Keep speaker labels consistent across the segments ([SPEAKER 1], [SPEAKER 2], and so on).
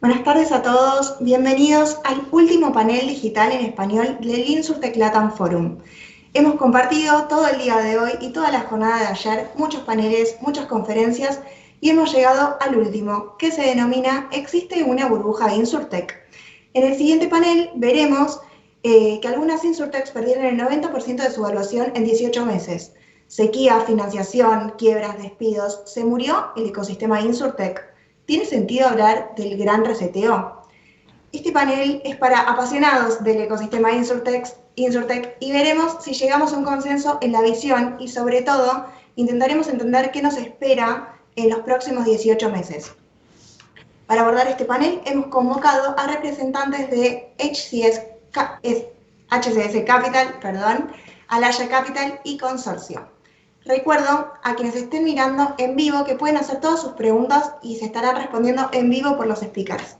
[SPEAKER 1] Buenas tardes a todos, bienvenidos al último panel digital en español del Insurtech LATAM Forum. Hemos compartido todo el día de hoy y toda la jornada de ayer muchos paneles, muchas conferencias y hemos llegado al último, que se denomina ¿Existe una burbuja de Insurtech? En el siguiente panel veremos que algunas Insurtechs perdieron el 90% de su valuación en 18 meses. Sequía, financiación, quiebras, despidos, se murió el ecosistema Insurtech. ¿Tiene sentido hablar del gran reseteo? Este panel es para apasionados del ecosistema Insurtech y veremos si llegamos a un consenso en la visión y, sobre todo, intentaremos entender qué nos espera en los próximos 18 meses. Para abordar este panel hemos convocado a representantes de HCS Capital, Alaya Capital y Consorcio. Recuerdo a quienes estén mirando en vivo que pueden hacer todas sus preguntas y se estarán respondiendo en vivo por los speakers.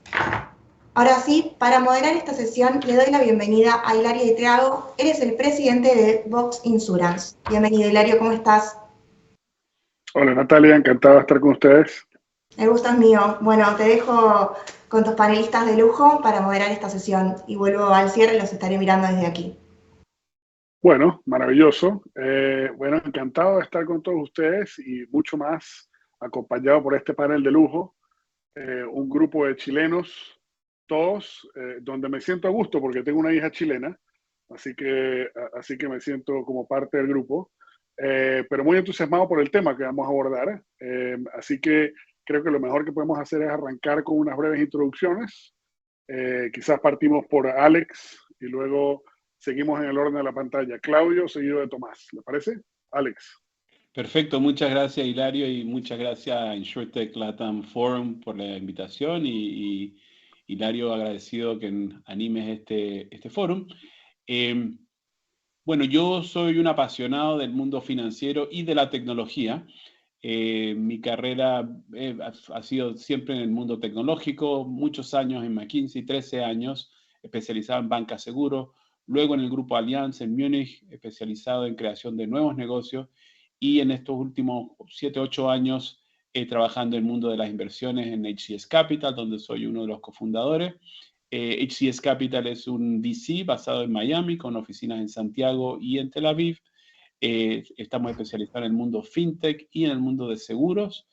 [SPEAKER 1] Ahora sí, para moderar esta sesión le doy la bienvenida a Hilario Di Thiago. Él es el presidente de Vox Insurance. Bienvenido, Hilario, ¿cómo estás?
[SPEAKER 2] Hola Natalia, encantado de estar con ustedes.
[SPEAKER 1] El gusto es mío. Bueno, te dejo con tus panelistas de lujo para moderar esta sesión y vuelvo al cierre y los estaré mirando desde aquí.
[SPEAKER 2] Bueno, maravilloso. Bueno, encantado de estar con todos ustedes y mucho más acompañado por este panel de lujo. Un grupo de chilenos, todos, donde me siento a gusto porque tengo una hija chilena, así que me siento como parte del grupo, pero muy entusiasmado por el tema que vamos a abordar. Así que creo que lo mejor que podemos hacer es arrancar con unas breves introducciones. Quizás partimos por Alex y luego seguimos en el orden de la pantalla. Claudio, seguido de Tomás. ¿Le parece? Alex.
[SPEAKER 3] Perfecto, muchas gracias Hilario y muchas gracias a Insurtech LATAM Forum por la invitación y Hilario, agradecido que animes este forum. Bueno, yo soy un apasionado del mundo financiero y de la tecnología. Mi carrera ha sido siempre en el mundo tecnológico, muchos años en McKinsey, 13 años, especializado en banca seguro, luego en el grupo Allianz en Múnich, especializado en creación de nuevos negocios, y en estos últimos 7, 8 años trabajando en el mundo de las inversiones en HCS Capital, donde soy uno de los cofundadores. HCS Capital es un VC basado en Miami, con oficinas en Santiago y en Tel Aviv. Estamos especializados en el mundo fintech y en el mundo de seguros.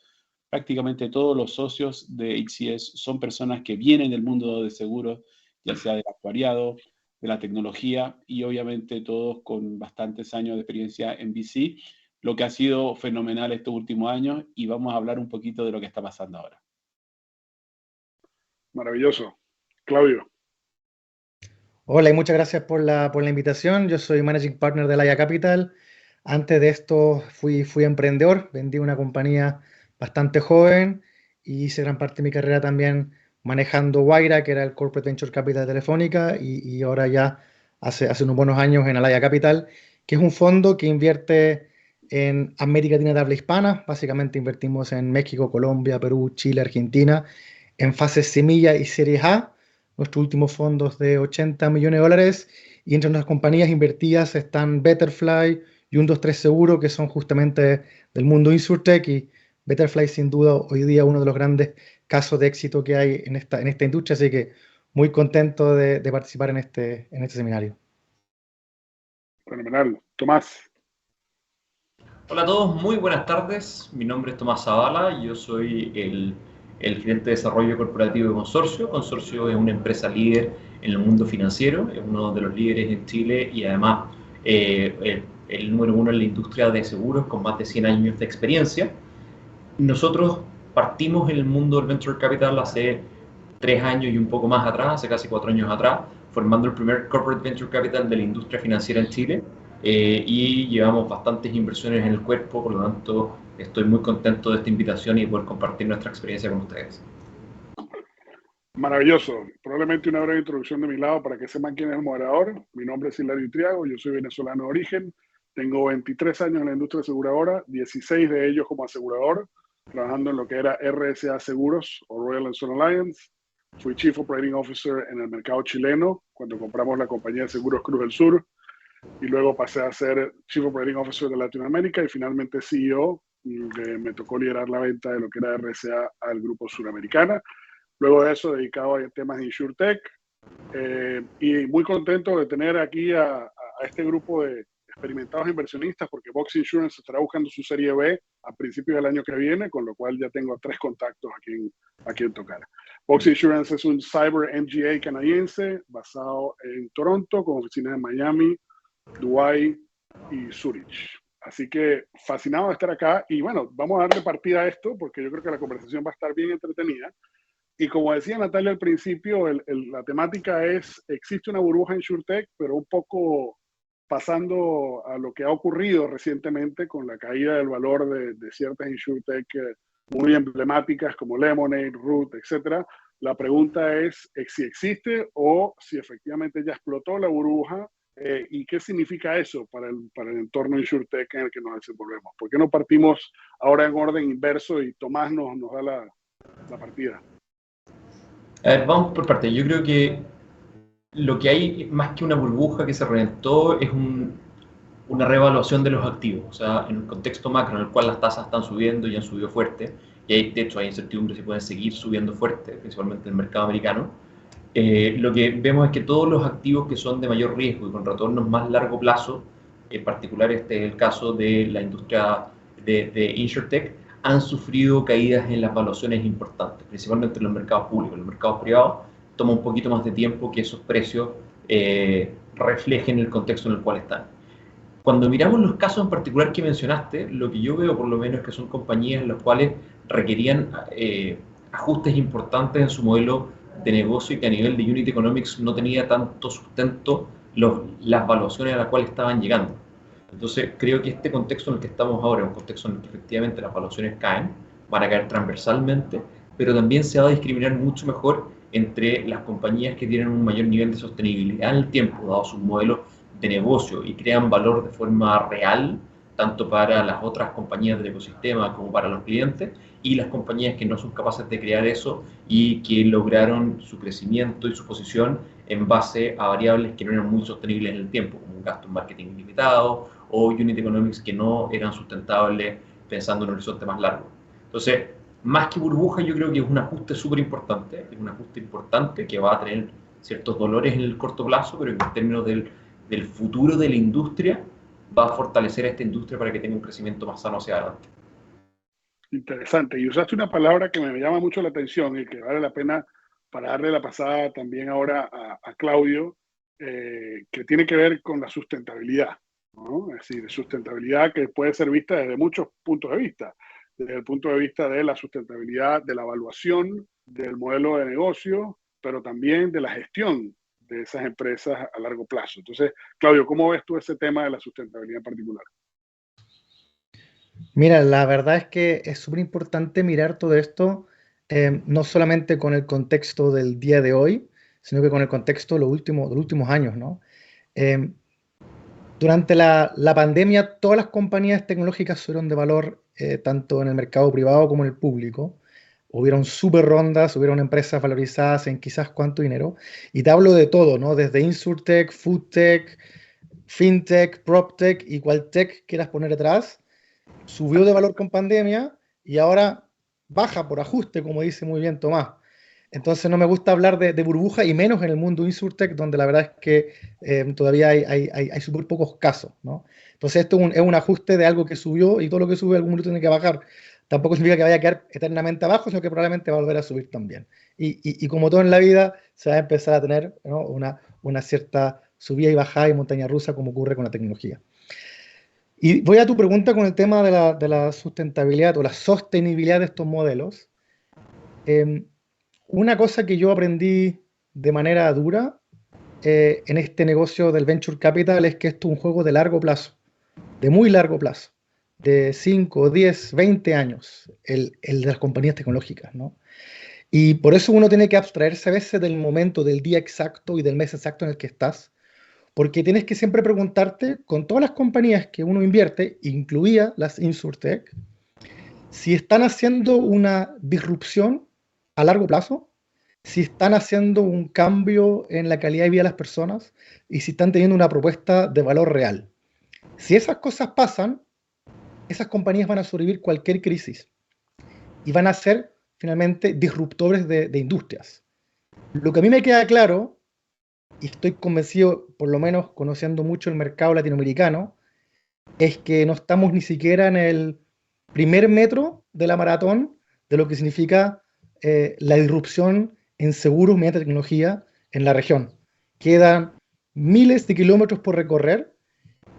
[SPEAKER 3] Prácticamente todos los socios de HCS son personas que vienen del mundo de seguros, ya sea del actuariado, de la tecnología y obviamente todos con bastantes años de experiencia en VC, lo que ha sido fenomenal estos últimos años, y vamos a hablar un poquito de lo que está pasando ahora.
[SPEAKER 2] Maravilloso. Claudio.
[SPEAKER 4] Hola y muchas gracias por la invitación. Yo soy Managing Partner de Alaya Capital. Antes de esto fui emprendedor, vendí una compañía bastante joven y hice gran parte de mi carrera también manejando Wayra, que era el Corporate Venture Capital de Telefónica, y ahora ya hace unos buenos años en Alaya Capital, que es un fondo que invierte en América Latina de habla hispana. Básicamente invertimos en México, Colombia, Perú, Chile, Argentina, en fases semilla y series A. Nuestros últimos fondos de $80 millones, y entre nuestras compañías invertidas están Betterfly y 123 Seguro, que son justamente del mundo Insurtech, y Betterfly sin duda hoy día uno de los grandes casos de éxito que hay en esta industria, así que muy contento de participar en este seminario.
[SPEAKER 2] Fenomenal. Tomás.
[SPEAKER 5] Hola a todos, muy buenas tardes. Mi nombre es Tomás Zavala, yo soy el gerente de desarrollo corporativo de Consorcio. Consorcio es una empresa líder en el mundo financiero, es uno de los líderes en Chile y además el número uno en la industria de seguros con más de 100 años de experiencia. Nosotros partimos en el mundo del Venture Capital hace 3 años y un poco más atrás, hace casi 4 años atrás, formando el primer Corporate Venture Capital de la industria financiera en Chile, y llevamos bastantes inversiones en el cuerpo, por lo tanto estoy muy contento de esta invitación y poder compartir nuestra experiencia con ustedes.
[SPEAKER 2] Maravilloso. Probablemente una breve introducción de mi lado para que sepan quién es el moderador. Mi nombre es Hilario Triago, yo soy venezolano de origen, tengo 23 años en la industria aseguradora, 16 de ellos como asegurador, trabajando en lo que era RSA Seguros o Royal and Son Alliance. Fui Chief Operating Officer en el mercado chileno cuando compramos la compañía de seguros Cruz del Sur, y luego pasé a ser Chief Operating Officer de Latinoamérica y finalmente CEO. Me tocó liderar la venta de lo que era RSA al grupo Suramericana. Luego de eso, dedicado a temas de InsurTech, y muy contento de tener aquí a este grupo de experimentados inversionistas, porque Box Insurance estará buscando su serie B a principios del año que viene, con lo cual ya tengo 3 contactos a quien tocar. Box Insurance es un cyber MGA canadiense basado en Toronto, con oficinas en Miami, Dubái y Zurich. Así que fascinado de estar acá, y bueno, vamos a darle partida a esto porque yo creo que la conversación va a estar bien entretenida. Y como decía Natalia al principio, la temática es, existe una burbuja en InsurTech, pero un poco pasando a lo que ha ocurrido recientemente con la caída del valor de ciertas InsurTech muy emblemáticas como Lemonade, Root, etc. La pregunta es si existe o si efectivamente ya explotó la burbuja, y qué significa eso para el entorno InsurTech en el que nos desenvolvemos. ¿Por qué no partimos ahora en orden inverso y Tomás nos da la partida?
[SPEAKER 5] A ver, vamos por partes. Yo creo que lo que hay, más que una burbuja que se reventó, es una reevaluación de los activos. O sea, en el contexto macro en el cual las tasas están subiendo y han subido fuerte, y de hecho hay incertidumbre si pueden seguir subiendo fuerte, principalmente en el mercado americano, lo que vemos es que todos los activos que son de mayor riesgo y con retornos más largo plazo, en particular este es el caso de la industria de InsurTech, han sufrido caídas en las valuaciones importantes, principalmente en los mercados públicos. En los mercados privados toma un poquito más de tiempo que esos precios reflejen el contexto en el cual están. Cuando miramos los casos en particular que mencionaste, lo que yo veo por lo menos es que son compañías en las cuales requerían ajustes importantes en su modelo de negocio y que a nivel de unit economics no tenía tanto sustento las valuaciones a las cuales estaban llegando. Entonces, creo que este contexto en el que estamos ahora es un contexto en el que efectivamente las valuaciones caen, van a caer transversalmente, pero también se va a discriminar mucho mejor entre las compañías que tienen un mayor nivel de sostenibilidad en el tiempo, dado sus modelos de negocio y crean valor de forma real, tanto para las otras compañías del ecosistema como para los clientes, y las compañías que no son capaces de crear eso y que lograron su crecimiento y su posición en base a variables que no eran muy sostenibles en el tiempo, como un gasto en marketing limitado o unit economics que no eran sustentables pensando en un horizonte más largo. Entonces, más que burbuja, yo creo que es un ajuste súper importante, es un ajuste importante que va a tener ciertos dolores en el corto plazo, pero en términos del futuro de la industria, va a fortalecer a esta industria para que tenga un crecimiento más sano hacia adelante.
[SPEAKER 2] Interesante. Y usaste una palabra que me llama mucho la atención y que vale la pena para darle la pasada también ahora a Claudio, que tiene que ver con la sustentabilidad, ¿no? Es decir, sustentabilidad que puede ser vista desde muchos puntos de vista. Desde el punto de vista de la sustentabilidad, de la evaluación, del modelo de negocio, pero también de la gestión de esas empresas a largo plazo. Entonces, Claudio, ¿cómo ves tú ese tema de la sustentabilidad en particular?
[SPEAKER 4] Mira, la verdad es que es súper importante mirar todo esto, no solamente con el contexto del día de hoy, sino que con el contexto de los últimos años, ¿no? Durante la pandemia, todas las compañías tecnológicas subieron de valor, tanto en el mercado privado como en el público. Hubieron super rondas, hubieron empresas valorizadas en quizás cuánto dinero. Y te hablo de todo, ¿no? Desde InsurTech, FoodTech, FinTech, PropTech y cual tech quieras poner detrás. Subió de valor con pandemia y ahora baja por ajuste, como dice muy bien Tomás. Entonces no me gusta hablar de burbuja, y menos en el mundo InsurTech, donde la verdad es que todavía hay súper pocos casos, ¿no? Entonces esto es un ajuste de algo que subió, y todo lo que sube algún momento tiene que bajar. Tampoco significa que vaya a quedar eternamente abajo, sino que probablemente va a volver a subir también. Y como todo en la vida, se va a empezar a tener, ¿no?, una cierta subida y bajada y montaña rusa, como ocurre con la tecnología. Y voy a tu pregunta con el tema de la sustentabilidad o la sostenibilidad de estos modelos. Una cosa que yo aprendí de manera dura en este negocio del Venture Capital es que esto es un juego de largo plazo, de muy largo plazo, de 5, 10, 20 años, el de las compañías tecnológicas, ¿no? Y por eso uno tiene que abstraerse a veces del momento, del día exacto y del mes exacto en el que estás, porque tienes que siempre preguntarte, con todas las compañías que uno invierte, incluía las InsurTech, si están haciendo una disrupción a largo plazo, si están haciendo un cambio en la calidad de vida de las personas y si están teniendo una propuesta de valor real. Si esas cosas pasan, esas compañías van a sobrevivir cualquier crisis y van a ser finalmente disruptores de industrias. Lo que a mí me queda claro, y estoy convencido, por lo menos conociendo mucho el mercado latinoamericano, es que no estamos ni siquiera en el primer metro de la maratón de lo que significa la disrupción en seguros mediante tecnología en la región. Quedan miles de kilómetros por recorrer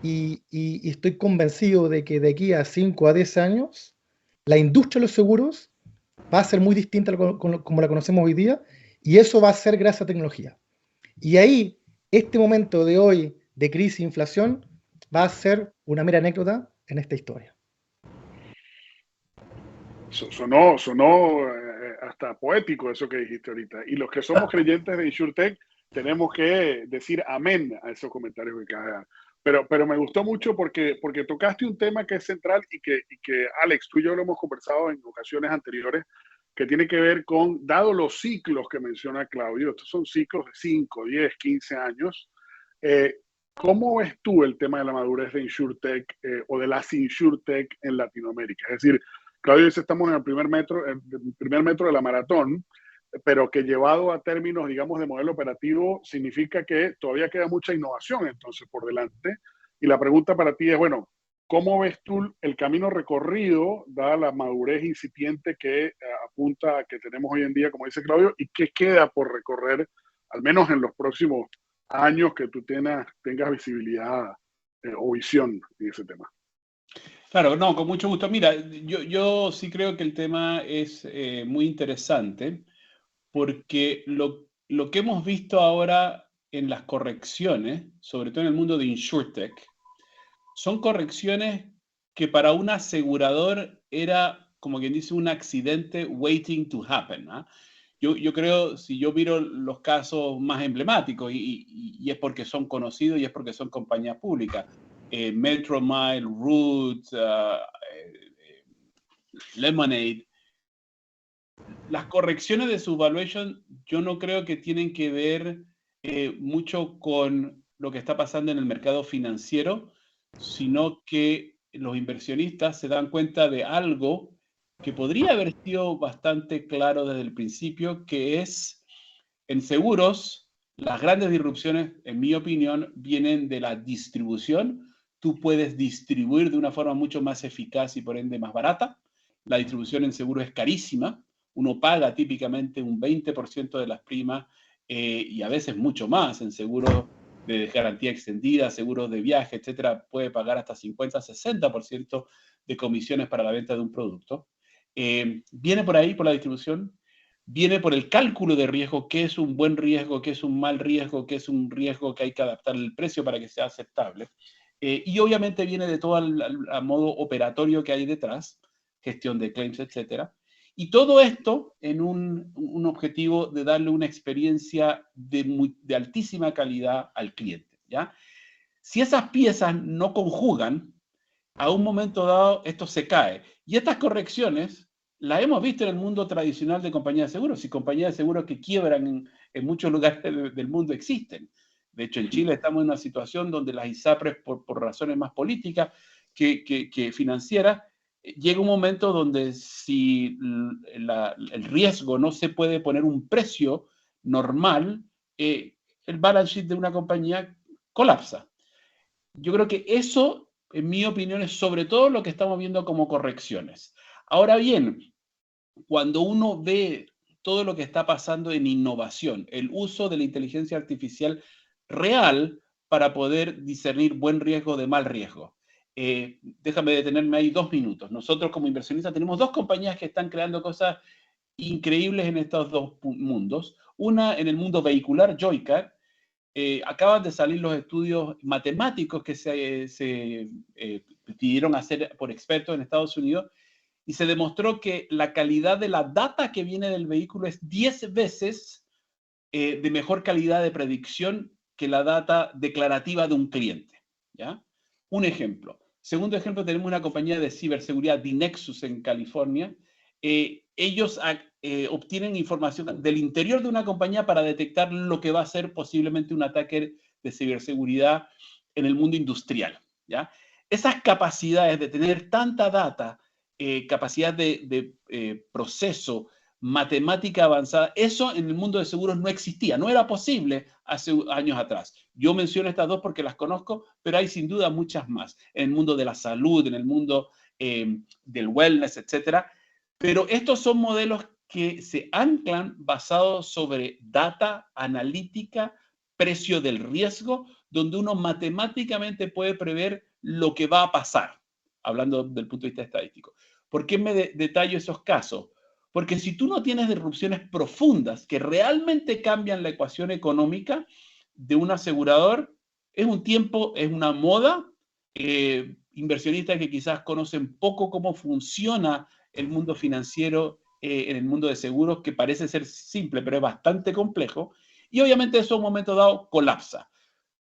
[SPEAKER 4] y estoy convencido de que de aquí a 5 a 10 años la industria de los seguros va a ser muy distinta como la conocemos hoy día y eso va a ser gracias a tecnología. Y ahí, este momento de hoy de crisis e inflación va a ser una mera anécdota en esta historia.
[SPEAKER 2] Sonó hasta poético eso que dijiste ahorita. Y los que somos creyentes de InsurTech tenemos que decir amén a esos comentarios que acabas de dar. Pero me gustó mucho porque tocaste un tema que es central y que Alex, tú y yo lo hemos conversado en ocasiones anteriores, que tiene que ver con, dado los ciclos que menciona Claudio, estos son ciclos de 5, 10, 15 años, ¿cómo ves tú el tema de la madurez de InsurTech o de las InsurTech en Latinoamérica? Es decir, Claudio dice, estamos en el primer metro de la maratón, pero que llevado a términos, digamos, de modelo operativo, significa que todavía queda mucha innovación entonces por delante. Y la pregunta para ti es, bueno, ¿cómo ves tú el camino recorrido, dada la madurez incipiente que apunta a que tenemos hoy en día, como dice Claudio, y qué queda por recorrer, al menos en los próximos años que tú tengas visibilidad o visión en ese tema?
[SPEAKER 3] Claro, no, con mucho gusto. Mira, yo sí creo que el tema es muy interesante porque lo que hemos visto ahora en las correcciones, sobre todo en el mundo de InsurTech, son correcciones que para un asegurador era, como quien dice, un accidente waiting to happen, ¿eh? Yo creo, si yo miro los casos más emblemáticos, y es porque son conocidos y es porque son compañías públicas, Metromile, Root, Lemonade, las correcciones de su valuation yo no creo que tienen que ver mucho con lo que está pasando en el mercado financiero, sino que los inversionistas se dan cuenta de algo que podría haber sido bastante claro desde el principio, que es en seguros, las grandes disrupciones, en mi opinión, vienen de la distribución. Tú puedes distribuir de una forma mucho más eficaz y por ende más barata. La distribución en seguro es carísima. Uno paga típicamente un 20% de las primas y a veces mucho más en seguros de garantía extendida, seguros de viaje, etcétera. Puede pagar hasta 50, 60% de comisiones para la venta de un producto. Viene por ahí, por la distribución. Viene por el cálculo de riesgo, qué es un buen riesgo, qué es un mal riesgo, qué es un riesgo que hay que adaptar el precio para que sea aceptable. Y obviamente viene de todo el modo operatorio que hay detrás, gestión de claims, etcétera. Y todo esto en un objetivo de darle una experiencia de altísima calidad al cliente, ¿ya? Si esas piezas no conjugan, a un momento dado esto se cae. Y estas correcciones la hemos visto en el mundo tradicional de compañías de seguros, y compañías de seguros que quiebran en muchos lugares del mundo existen. De hecho, en Chile estamos en una situación donde las ISAPRES, por razones más políticas que financieras, llega un momento donde si el riesgo no se puede poner un precio normal, el balance sheet de una compañía colapsa. Yo creo que eso, en mi opinión, es sobre todo lo que estamos viendo como correcciones. Ahora bien, cuando uno ve todo lo que está pasando en innovación, el uso de la inteligencia artificial real para poder discernir buen riesgo de mal riesgo, déjame detenerme ahí 2 minutos. Nosotros como inversionistas tenemos 2 compañías que están creando cosas increíbles en estos 2 mundos. Una en el mundo vehicular, Joycar. Acaban de salir los estudios matemáticos que se pidieron hacer por expertos en Estados Unidos y se demostró que la calidad de la data que viene del vehículo es 10 veces de mejor calidad de predicción que la data declarativa de un cliente, ¿ya? Un ejemplo. Segundo ejemplo, tenemos una compañía de ciberseguridad, Dinexus, en California. Ellos obtienen información del interior de una compañía para detectar lo que va a ser posiblemente un ataque de ciberseguridad en el mundo industrial, ¿ya? Esas capacidades de tener tanta data, capacidad de proceso, matemática avanzada, eso en el mundo de seguros no existía, no era posible hace años atrás. Yo menciono estas 2 porque las conozco, pero hay sin duda muchas más, en el mundo de la salud, en el mundo del wellness, etcétera. Pero estos son modelos que se anclan basados sobre data analítica, precio del riesgo, donde uno matemáticamente puede prever lo que va a pasar, hablando del punto de vista estadístico. ¿Por qué me detallo esos casos? Porque si tú no tienes disrupciones profundas que realmente cambian la ecuación económica de un asegurador, es un tiempo, es una moda. Inversionistas que quizás conocen poco cómo funciona el mundo financiero en el mundo de seguros, que parece ser simple, pero es bastante complejo. Y obviamente eso a un momento dado colapsa.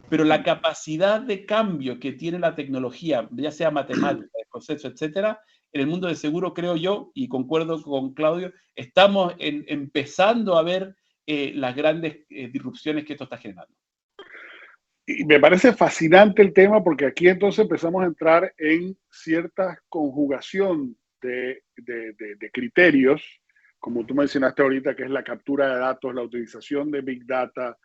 [SPEAKER 3] Pero la capacidad de cambio que tiene la tecnología, ya sea matemática, de proceso, etcétera, en el mundo de seguro, creo yo, y concuerdo con Claudio, estamos empezando a ver las grandes disrupciones que esto está generando.
[SPEAKER 2] Y me parece fascinante el tema porque aquí entonces empezamos a entrar en cierta conjugación de criterios, como tú mencionaste ahorita, que es la captura de datos, la utilización de Big Data,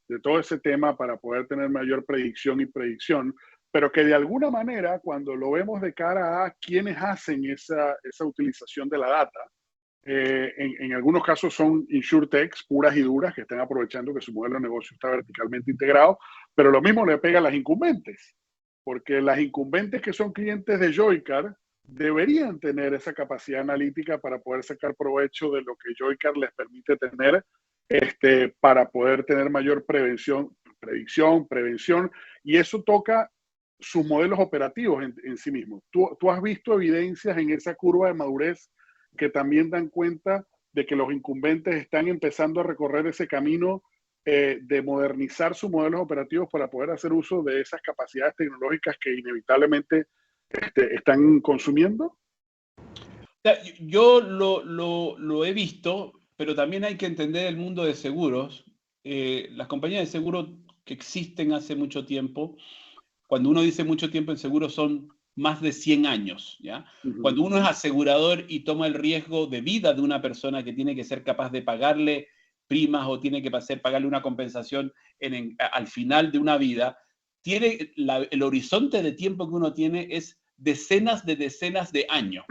[SPEAKER 2] de todo ese tema para poder tener mayor predicción y predicción, pero que de alguna manera, cuando lo vemos de cara a quienes hacen esa utilización de la data, en algunos casos son insurtechs puras y duras que están aprovechando que su modelo de negocio está verticalmente integrado, pero lo mismo le pega a las incumbentes, porque las incumbentes que son clientes de Joycar deberían tener esa capacidad analítica para poder sacar provecho de lo que Joycar les permite tener, para poder tener mayor predicción, y eso toca sus modelos operativos en sí mismos. ¿Tú has visto evidencias en esa curva de madurez que también dan cuenta de que los incumbentes están empezando a recorrer ese camino de modernizar sus modelos operativos para poder hacer uso de esas capacidades tecnológicas que inevitablemente están consumiendo?
[SPEAKER 3] Yo lo he visto, pero también hay que entender el mundo de seguros. Las compañías de seguros que existen hace mucho tiempo, cuando uno dice mucho tiempo en seguros son más de 100 años, ¿ya? Uh-huh. Cuando uno es asegurador y toma el riesgo de vida de una persona que tiene que ser capaz de pagarle primas o tiene que pagarle una compensación al final de una vida, el horizonte de tiempo que uno tiene es decenas de años.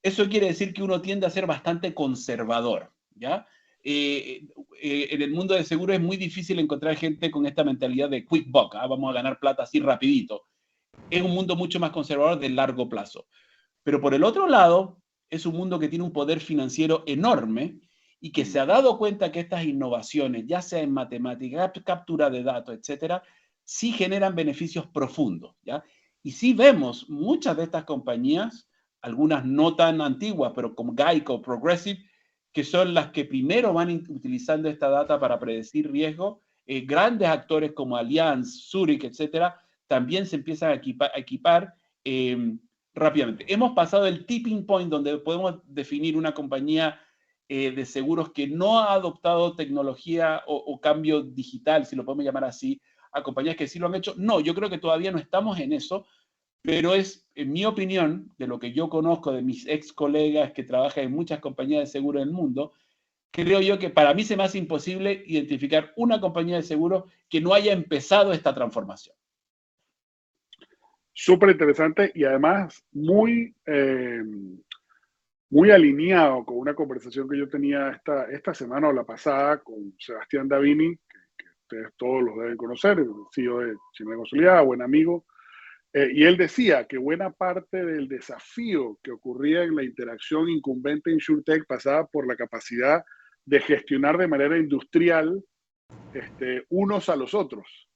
[SPEAKER 3] Eso quiere decir que uno tiende a ser bastante conservador, ¿ya? En el mundo de seguros es muy difícil encontrar gente con esta mentalidad de quick buck, vamos a ganar plata así rapidito. Es un mundo mucho más conservador de largo plazo. Pero por el otro lado, es un mundo que tiene un poder financiero enorme y que se ha dado cuenta que estas innovaciones, ya sea en matemática, captura de datos, etcétera, sí generan beneficios profundos, ¿ya? Y sí vemos muchas de estas compañías, algunas no tan antiguas, pero como Geico, Progressive, que son las que primero van utilizando esta data para predecir riesgo. Grandes actores como Allianz, Zurich, etcétera, también se empiezan a equipar rápidamente. Hemos pasado el tipping point donde podemos definir una compañía de seguros que no ha adoptado tecnología o cambio digital, si lo podemos llamar así, a compañías que sí lo han hecho. No, yo creo que todavía no estamos en eso, pero es, en mi opinión, de lo que yo conozco de mis ex colegas que trabajan en muchas compañías de seguro en el mundo, creo yo que para mí se me hace imposible identificar una compañía de seguros que no haya empezado esta transformación.
[SPEAKER 2] Súper interesante y además muy alineado con una conversación que yo tenía esta semana o la pasada con Sebastián Davini, que ustedes todos los deben conocer, el CEO de Chile Consolidada, buen amigo. Y él decía que buena parte del desafío que ocurría en la interacción incumbente InsurTech pasaba por la capacidad de gestionar de manera industrial unos a los otros.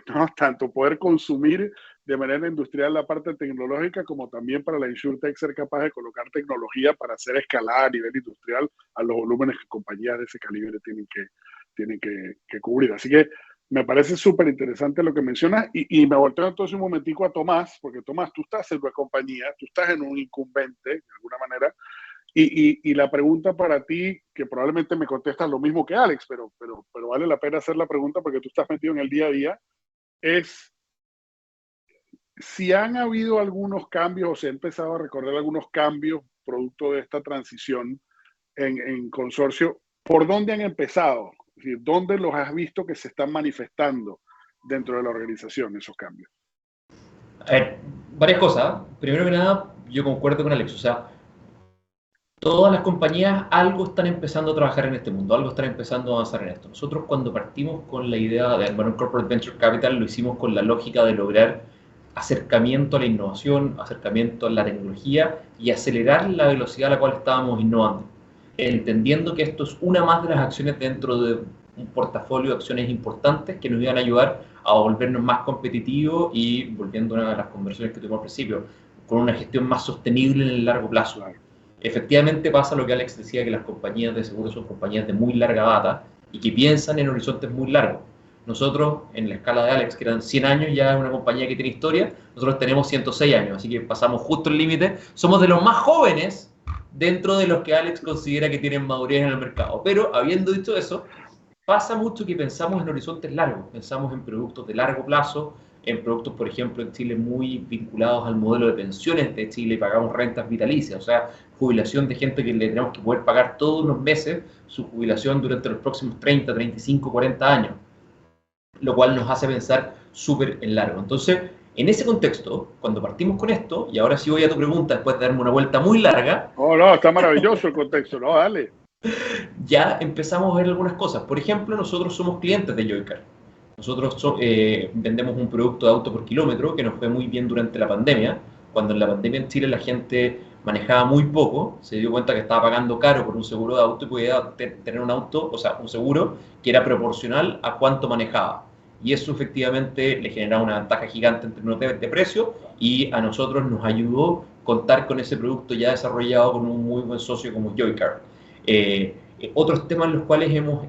[SPEAKER 2] ¿No? Tanto poder consumir de manera industrial la parte tecnológica como también para la InsurTech ser capaz de colocar tecnología para hacer escalada a nivel industrial a los volúmenes que compañías de ese calibre tienen que cubrir. Así que me parece súper interesante lo que mencionas y me volteo entonces un momentico a Tomás, porque Tomás, tú estás en una compañía, tú estás en un incumbente de alguna manera, y la pregunta para ti, que probablemente me contestas lo mismo que Alex, pero vale la pena hacer la pregunta porque tú estás metido en el día a día, es si han habido algunos cambios o se ha empezado a recorrer algunos cambios producto de esta transición en consorcio, ¿por dónde han empezado? Es decir, ¿dónde los has visto que se están manifestando dentro de la organización esos cambios?
[SPEAKER 5] A ver, varias cosas. Primero que nada, yo concuerdo con Alex, o sea, todas las compañías algo están empezando a trabajar en este mundo, algo están empezando a avanzar en esto. Nosotros cuando partimos con la idea de armar un Corporate Venture Capital lo hicimos con la lógica de lograr acercamiento a la innovación, acercamiento a la tecnología y acelerar la velocidad a la cual estábamos innovando, entendiendo que esto es una más de las acciones dentro de un portafolio de acciones importantes que nos iban a ayudar a volvernos más competitivos y, volviendo a una de las conversaciones que tuvimos al principio, con una gestión más sostenible en el largo plazo. Efectivamente pasa lo que Alex decía, que las compañías de seguro son compañías de muy larga data y que piensan en horizontes muy largos. Nosotros, en la escala de Alex, que eran 100 años, ya es una compañía que tiene historia, nosotros tenemos 106 años, así que pasamos justo el límite. Somos de los más jóvenes dentro de los que Alex considera que tienen madurez en el mercado. Pero, habiendo dicho eso, pasa mucho que pensamos en horizontes largos, pensamos en productos de largo plazo, en productos, por ejemplo, en Chile muy vinculados al modelo de pensiones de Chile, pagamos rentas vitalicias, o sea, jubilación de gente que le tenemos que poder pagar todos los meses su jubilación durante los próximos 30, 35, 40 años, lo cual nos hace pensar súper en largo. Entonces, en ese contexto, cuando partimos con esto, y ahora sí voy a tu pregunta después de darme una vuelta muy larga.
[SPEAKER 2] Oh, no, está maravilloso el contexto, no, dale.
[SPEAKER 5] Ya empezamos a ver algunas cosas. Por ejemplo, nosotros somos clientes de Joycar. Nosotros vendemos un producto de auto por kilómetro que nos fue muy bien durante la pandemia. Cuando en la pandemia en Chile la gente manejaba muy poco, se dio cuenta que estaba pagando caro por un seguro de auto y podía tener un auto, o sea, un seguro que era proporcional a cuánto manejaba. Y eso efectivamente le generaba una ventaja gigante en términos de precio y a nosotros nos ayudó contar con ese producto ya desarrollado con un muy buen socio como Joycar. Otros temas en los cuales hemos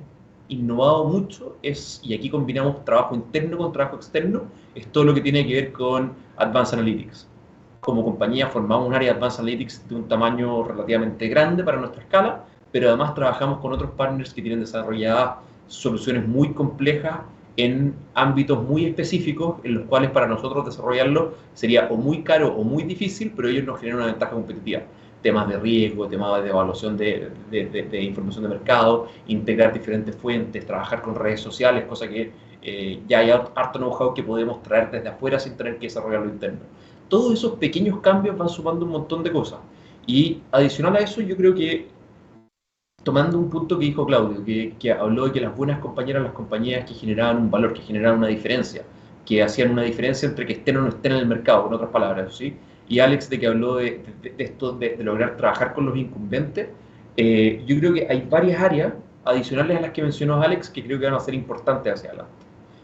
[SPEAKER 5] innovado mucho es, y aquí combinamos trabajo interno con trabajo externo, es todo lo que tiene que ver con Advanced Analytics. Como compañía formamos un área de Advanced Analytics de un tamaño relativamente grande para nuestra escala, pero además trabajamos con otros partners que tienen desarrolladas soluciones muy complejas en ámbitos muy específicos, en los cuales para nosotros desarrollarlo sería o muy caro o muy difícil, pero ellos nos generan una ventaja competitiva. Temas de riesgo, temas de evaluación de información de mercado, integrar diferentes fuentes, trabajar con redes sociales, cosa que ya hay harto know-how que podemos traer desde afuera sin tener que desarrollarlo interno. Todos esos pequeños cambios van sumando un montón de cosas. Y adicional a eso, yo creo que, tomando un punto que dijo Claudio, que habló de que las buenas compañías eran las compañías que generaban un valor, que generaban una diferencia, que hacían una diferencia entre que estén o no estén en el mercado, con otras palabras, ¿sí? Y Alex, de que habló de esto, de lograr trabajar con los incumbentes, yo creo que hay varias áreas adicionales a las que mencionó Alex que creo que van a ser importantes hacia adelante.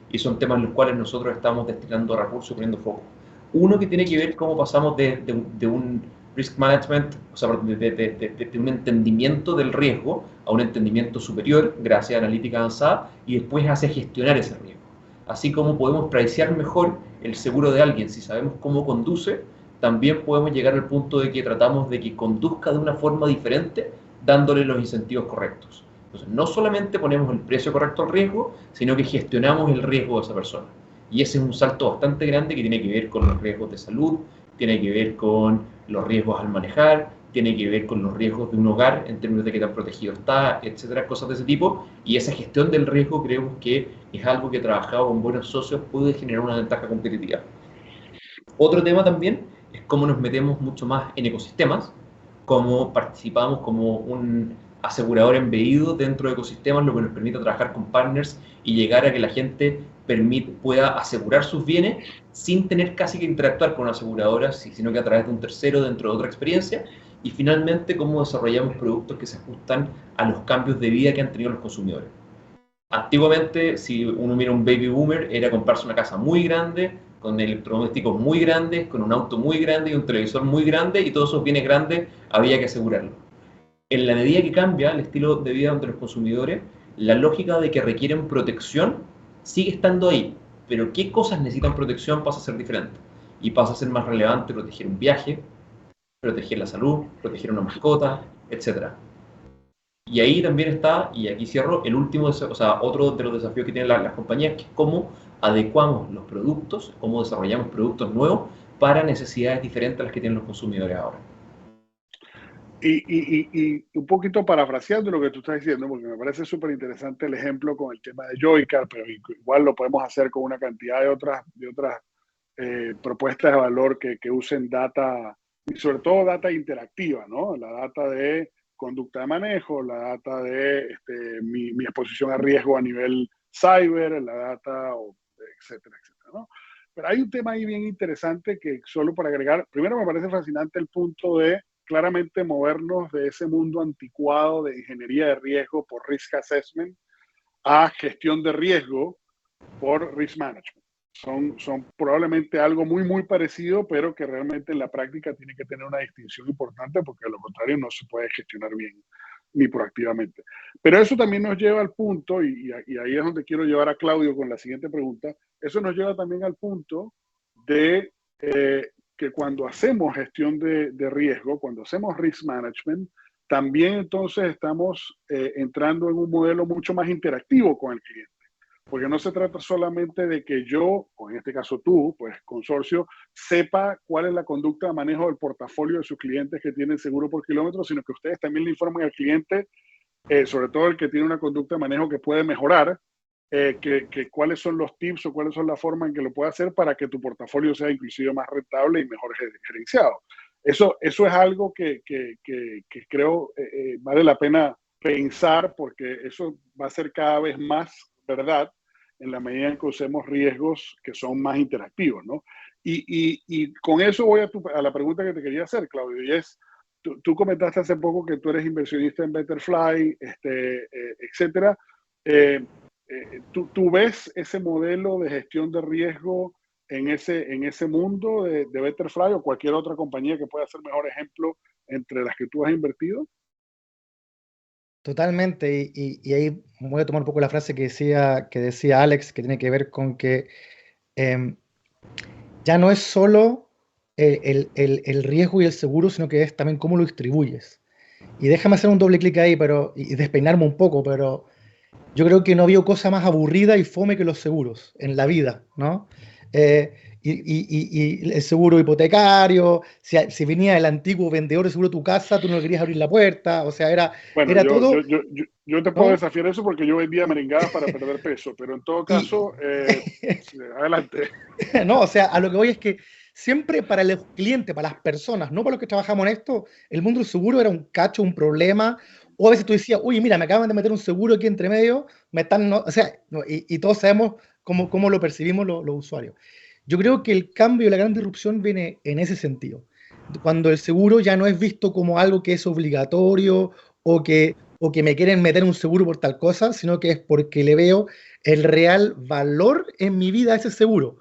[SPEAKER 5] Y son temas en los cuales nosotros estamos destinando recursos, poniendo foco. Uno que tiene que ver cómo pasamos de un risk management, o sea, de un entendimiento del riesgo a un entendimiento superior, gracias a analítica avanzada, y después hace gestionar ese riesgo. Así como podemos pricear mejor el seguro de alguien si sabemos cómo conduce, también podemos llegar al punto de que tratamos de que conduzca de una forma diferente, dándole los incentivos correctos. Entonces, no solamente ponemos el precio correcto al riesgo, sino que gestionamos el riesgo de esa persona. Y ese es un salto bastante grande que tiene que ver con los riesgos de salud, tiene que ver con los riesgos al manejar, tiene que ver con los riesgos de un hogar en términos de qué tan protegido está, etcétera, cosas de ese tipo. Y esa gestión del riesgo creemos que es algo que trabajado con buenos socios puede generar una ventaja competitiva. Otro tema también es cómo nos metemos mucho más en ecosistemas, cómo participamos como un asegurador embebido dentro de ecosistemas, lo que nos permite trabajar con partners y llegar a que la gente pueda asegurar sus bienes sin tener casi que interactuar con una aseguradora, sino que a través de un tercero dentro de otra experiencia. Y finalmente, cómo desarrollamos productos que se ajustan a los cambios de vida que han tenido los consumidores. Antiguamente, si uno mira un baby boomer, era comprarse una casa muy grande, con electrodomésticos muy grandes, con un auto muy grande y un televisor muy grande, y todos esos bienes grandes había que asegurarlos. En la medida que cambia el estilo de vida de los consumidores, la lógica de que requieren protección sigue estando ahí, pero qué cosas necesitan protección pasa a ser diferente, y pasa a ser más relevante proteger un viaje, proteger la salud, proteger una mascota, etc. Y ahí también está, y aquí cierro, otro de los desafíos que tienen las compañías, que es cómo adecuamos los productos, cómo desarrollamos productos nuevos para necesidades diferentes a las que tienen los consumidores ahora.
[SPEAKER 2] Y un poquito parafraseando lo que tú estás diciendo, porque me parece súper interesante el ejemplo con el tema de Joycar, pero igual lo podemos hacer con una cantidad de otras propuestas de valor que usen data, y sobre todo data interactiva, ¿no? La data de conducta de manejo, la data de mi exposición a riesgo a nivel cyber, la data, etcétera, etcétera, ¿no? Pero hay un tema ahí bien interesante que solo para agregar, primero me parece fascinante el punto de claramente movernos de ese mundo anticuado de ingeniería de riesgo por risk assessment a gestión de riesgo por risk management. Son probablemente algo muy, muy parecido, pero que realmente en la práctica tiene que tener una distinción importante porque de lo contrario no se puede gestionar bien ni proactivamente. Pero eso también nos lleva al punto, y ahí es donde quiero llevar a Claudio con la siguiente pregunta, eso nos lleva también al punto de que cuando hacemos gestión de riesgo, cuando hacemos risk management, también entonces estamos entrando en un modelo mucho más interactivo con el cliente. Porque no se trata solamente de que yo, o en este caso tú, pues consorcio, sepa cuál es la conducta de manejo del portafolio de sus clientes que tienen seguro por kilómetro, sino que ustedes también le informen al cliente, sobre todo el que tiene una conducta de manejo que puede mejorar, cuáles son los tips o cuáles son las formas en que lo puede hacer para que tu portafolio sea inclusive más rentable y mejor gerenciado. Eso es algo que creo vale la pena pensar, porque eso va a ser cada vez más verdad en la medida en que usemos riesgos que son más interactivos, ¿no? Y con eso voy a la pregunta que te quería hacer, Claudio, y es, tú comentaste hace poco que tú eres inversionista en Betterfly, etcétera. ¿Tú ves ese modelo de gestión de riesgo en ese mundo de Betterfly o cualquier otra compañía que pueda ser mejor ejemplo entre las que tú has invertido?
[SPEAKER 4] Totalmente, y ahí voy a tomar un poco la frase que decía Alex, que tiene que ver con que ya no es solo el riesgo y el seguro, sino que es también cómo lo distribuyes. Y déjame hacer un doble clic ahí y despeinarme un poco, pero yo creo que no había cosa más aburrida y fome que los seguros en la vida, ¿no? Y el seguro hipotecario, si venía el antiguo vendedor de seguro de tu casa, tú no le querías abrir la puerta, o sea, era todo...
[SPEAKER 2] Yo te puedo desafiar eso porque yo vendía merengadas para perder peso, pero en todo caso, adelante.
[SPEAKER 4] No, o sea, a lo que voy es que siempre para el cliente, para las personas, no para los que trabajamos en esto, el mundo del seguro era un cacho, un problema, o a veces tú decías, oye, mira, me acaban de meter un seguro aquí entre medio, y todos sabemos cómo lo percibimos los usuarios. Yo creo que el cambio y la gran disrupción viene en ese sentido, cuando el seguro ya no es visto como algo que es obligatorio o que me quieren meter un seguro por tal cosa, sino que es porque le veo el real valor en mi vida a ese seguro.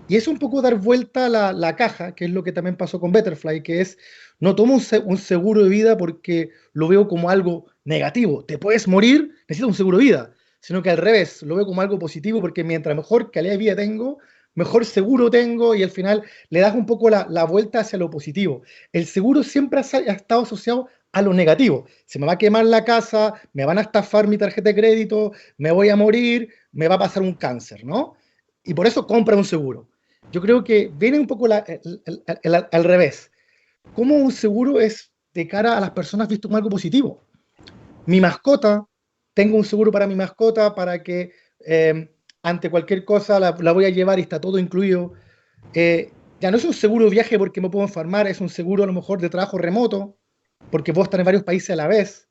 [SPEAKER 4] Y es un poco dar vuelta a la caja, que es lo que también pasó con Betterfly, que es, no tomo un seguro de vida porque lo veo como algo negativo. Te puedes morir, necesitas un seguro de vida. Sino que al revés, lo veo como algo positivo porque mientras mejor calidad de vida tengo, mejor seguro tengo, y al final le das un poco la vuelta hacia lo positivo. El seguro siempre ha estado asociado a lo negativo. Se me va a quemar la casa, me van a estafar mi tarjeta de crédito, me voy a morir, me va a pasar un cáncer, ¿no? Y por eso compra un seguro. Yo creo que viene un poco al revés. ¿Cómo un seguro es de cara a las personas visto como algo positivo? Mi mascota, tengo un seguro para mi mascota para que ante cualquier cosa la voy a llevar y está todo incluido. Ya no es un seguro de viaje porque me puedo enfermar, es un seguro a lo mejor de trabajo remoto, porque puedo estar en varios países a la vez.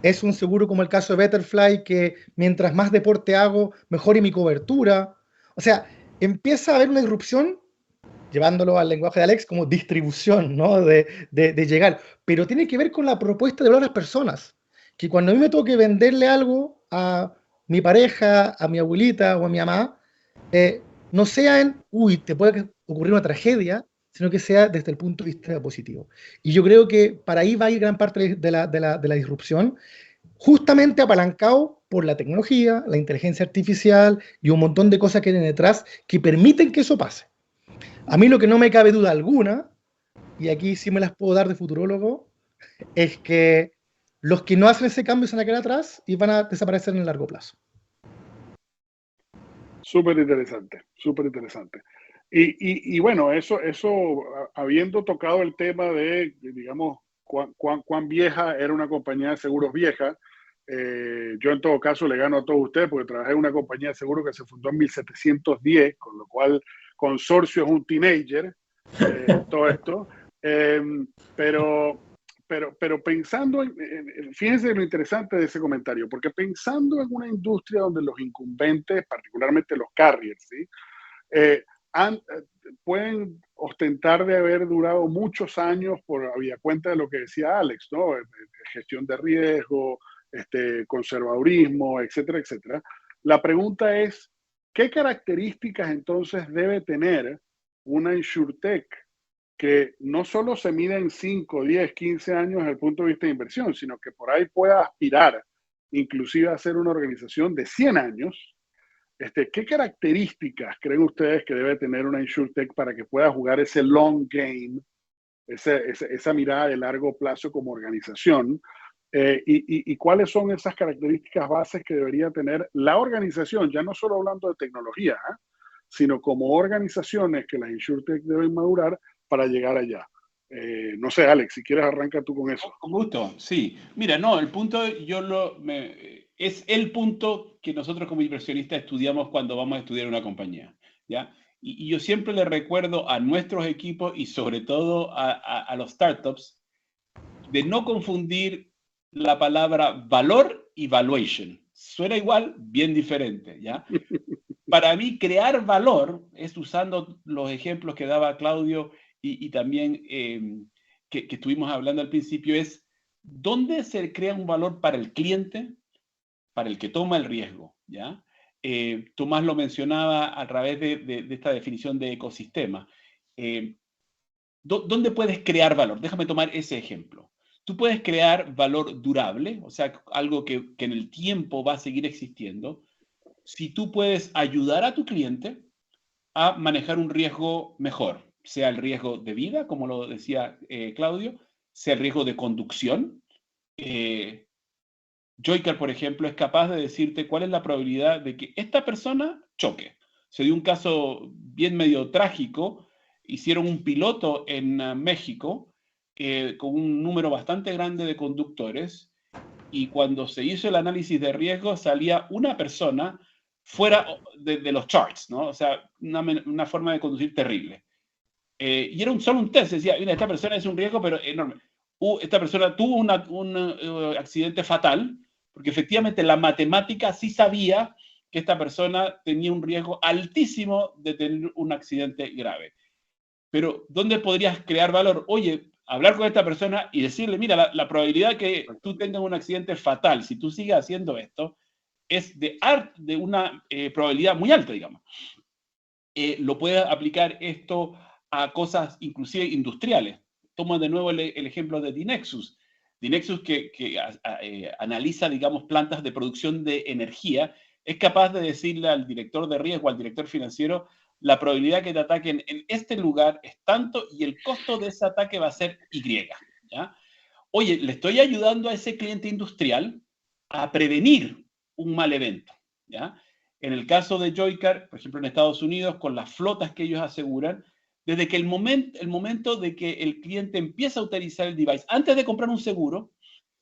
[SPEAKER 4] Es un seguro como el caso de Betterfly, que mientras más deporte hago, mejor y mi cobertura. O sea, empieza a haber una disrupción, llevándolo al lenguaje de Alex, como distribución, ¿no? De llegar. Pero tiene que ver con la propuesta de valor a las personas. Que cuando a mí me toque venderle algo a mi pareja, a mi abuelita o a mi mamá, no sea en, uy, te puede ocurrir una tragedia, sino que sea desde el punto de vista positivo. Y yo creo que para ahí va a ir gran parte de la disrupción, justamente apalancado por la tecnología, la inteligencia artificial y un montón de cosas que vienen detrás que permiten que eso pase. A mí lo que no me cabe duda alguna, y aquí sí me las puedo dar de futurólogo, es que los que no hacen ese cambio se van a quedar atrás y van a desaparecer en el largo plazo.
[SPEAKER 2] Súper interesante, súper interesante. Y bueno, eso, habiendo tocado el tema de, digamos, cuán vieja era una compañía de seguros vieja, yo en todo caso le gano a todos ustedes porque trabajé en una compañía de seguros que se fundó en 1710, con lo cual Consorcio es un teenager, todo esto. Pero pensando fíjense lo interesante de ese comentario, porque pensando en una industria donde los incumbentes, particularmente los carriers, ¿sí? Pueden ostentar de haber durado muchos años por habida cuenta de lo que decía Alex, ¿no? Gestión de riesgo, conservadurismo, etcétera, etcétera. La pregunta es, ¿qué características entonces debe tener una InsurTech que no solo se mide en 5, 10, 15 años desde el punto de vista de inversión, sino que por ahí pueda aspirar inclusive a ser una organización de 100 años? ¿Qué características creen ustedes que debe tener una InsurTech para que pueda jugar ese long game, esa mirada de largo plazo como organización? Y cuáles son esas características bases que debería tener la organización, ya no solo hablando de tecnología, sino como organizaciones que las InsurTech deben madurar para llegar allá. No sé, Alex, si quieres arranca tú con eso.
[SPEAKER 3] Con gusto, sí. Mira, no, el punto es el punto que nosotros como inversionistas estudiamos cuando vamos a estudiar una compañía, ¿ya? Y yo siempre le recuerdo a nuestros equipos y sobre todo a los startups de no confundir la palabra valor y valuation. Suena igual, bien diferente, ¿ya? Para mí, crear valor es usando los ejemplos que daba Claudio y también que estuvimos hablando al principio, es dónde se crea un valor para el cliente, para el que toma el riesgo, ¿ya? Tomás lo mencionaba a través de esta definición de ecosistema. ¿Dónde puedes crear valor? Déjame tomar ese ejemplo. Tú puedes crear valor durable, o sea, algo que en el tiempo va a seguir existiendo, si tú puedes ayudar a tu cliente a manejar un riesgo mejor, sea el riesgo de vida, como lo decía Claudio, sea el riesgo de conducción. Joycar, por ejemplo, es capaz de decirte cuál es la probabilidad de que esta persona choque. Se dio un caso bien medio trágico. Hicieron un piloto en México con un número bastante grande de conductores y cuando se hizo el análisis de riesgo salía una persona fuera de los charts, ¿no? O sea, una forma de conducir terrible. Y era solo un test, decía, mira, esta persona es un riesgo, pero enorme. Esta persona tuvo un accidente fatal, porque efectivamente la matemática sí sabía que esta persona tenía un riesgo altísimo de tener un accidente grave. Pero, ¿dónde podrías crear valor? Oye, hablar con esta persona y decirle, mira, la probabilidad que tú tengas un accidente fatal, si tú sigues haciendo esto, es de una probabilidad muy alta, digamos. Lo puedes aplicar esto a cosas inclusive industriales. Tomo de nuevo el ejemplo de Dinexus. Dinexus que analiza, digamos, plantas de producción de energía, es capaz de decirle al director de riesgo, al director financiero, la probabilidad que te ataquen en este lugar es tanto y el costo de ese ataque va a ser Y, ¿ya? Oye, le estoy ayudando a ese cliente industrial a prevenir un mal evento, ¿ya? En el caso de Joycar, por ejemplo, en Estados Unidos, con las flotas que ellos aseguran, desde que el momento de que el cliente empieza a utilizar el device, antes de comprar un seguro,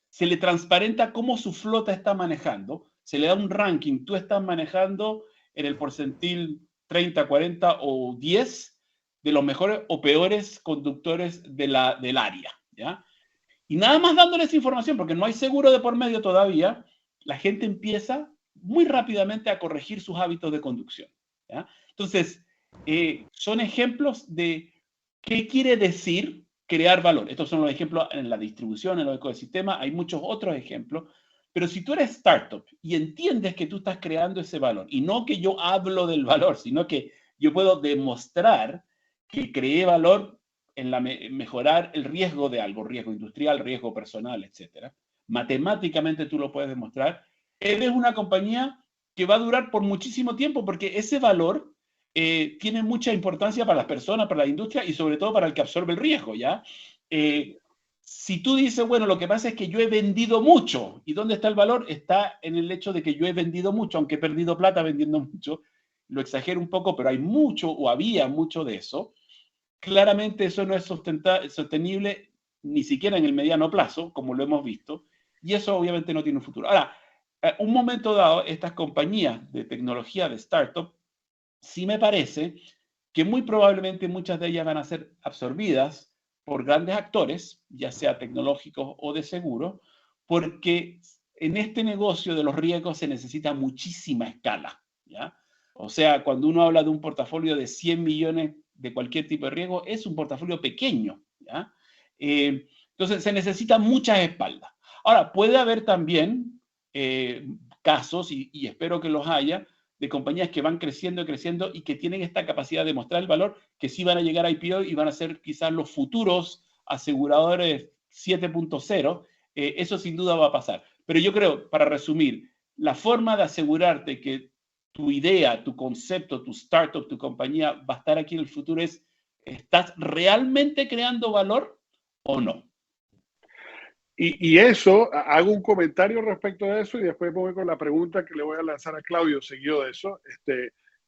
[SPEAKER 3] se le transparenta cómo su flota está manejando, se le da un ranking, tú estás manejando en el porcentil 30, 40 o 10 de los mejores o peores conductores del área, ¿ya? Y nada más dándoles información, porque no hay seguro de por medio todavía, la gente empieza muy rápidamente a corregir sus hábitos de conducción, ¿ya? Entonces, son ejemplos de qué quiere decir crear valor. Estos son los ejemplos en la distribución, en los ecosistemas, hay muchos otros ejemplos, pero si tú eres startup y entiendes que tú estás creando ese valor, y no que yo hablo del valor, sino que yo puedo demostrar que creé valor en mejorar el riesgo de algo, riesgo industrial, riesgo personal, etc. Matemáticamente tú lo puedes demostrar. Eres una compañía que va a durar por muchísimo tiempo porque ese valor tiene mucha importancia para las personas, para la industria y sobre todo para el que absorbe el riesgo, ¿ya? Si tú dices, bueno, lo que pasa es que yo he vendido mucho, ¿y dónde está el valor? Está en el hecho de que yo he vendido mucho, aunque he perdido plata vendiendo mucho. Lo exagero un poco, pero hay mucho o había mucho de eso. Claramente eso no es sostenible ni siquiera en el mediano plazo, como lo hemos visto, y eso obviamente no tiene un futuro. Ahora, un momento dado, estas compañías de tecnología, de startup, sí me parece que muy probablemente muchas de ellas van a ser absorbidas por grandes actores, ya sea tecnológicos o de seguro, porque en este negocio de los riesgos se necesita muchísima escala, ¿ya? O sea, cuando uno habla de un portafolio de 100 millones de cualquier tipo de riesgo, es un portafolio pequeño, ¿ya? Entonces, se necesitan muchas espaldas. Ahora, puede haber también casos, y espero que los haya, de compañías que van creciendo y creciendo y que tienen esta capacidad de mostrar el valor, que sí van a llegar a IPO y van a ser quizás los futuros aseguradores 7.0. Eso sin duda va a pasar. Pero yo creo, para resumir, la forma de asegurarte que tu idea, tu concepto, tu startup, tu compañía va a estar aquí en el futuro es, ¿estás realmente creando valor o no?
[SPEAKER 2] Y eso, hago un comentario respecto de eso y después voy con la pregunta que le voy a lanzar a Claudio seguido de eso.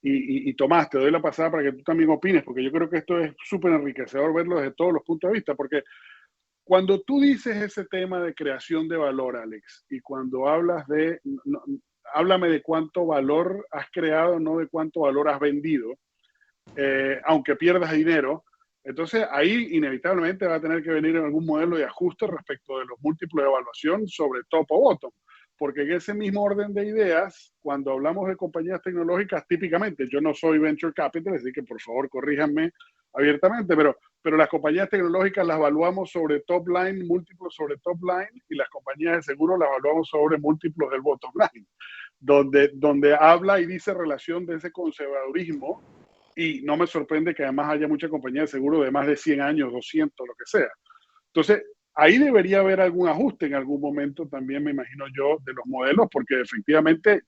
[SPEAKER 2] Y Tomás, te doy la pasada para que tú también opines, porque yo creo que esto es súper enriquecedor verlo desde todos los puntos de vista, porque cuando tú dices ese tema de creación de valor, Alex, y cuando hablas de, háblame de cuánto valor has creado, no de cuánto valor has vendido, aunque pierdas dinero. Entonces, ahí inevitablemente va a tener que venir algún modelo de ajuste respecto de los múltiplos de evaluación sobre top o bottom. Porque en ese mismo orden de ideas, cuando hablamos de compañías tecnológicas, típicamente, yo no soy venture capital, así que por favor corríjanme abiertamente, pero las compañías tecnológicas las evaluamos sobre top line, múltiplos sobre top line, y las compañías de seguro las evaluamos sobre múltiplos del bottom line, donde habla y dice relación de ese conservadurismo. Y no me sorprende que además haya mucha compañía de seguro de más de 100 años, 200, lo que sea. Entonces, ahí debería haber algún ajuste en algún momento también, me imagino yo, de los modelos, porque efectivamente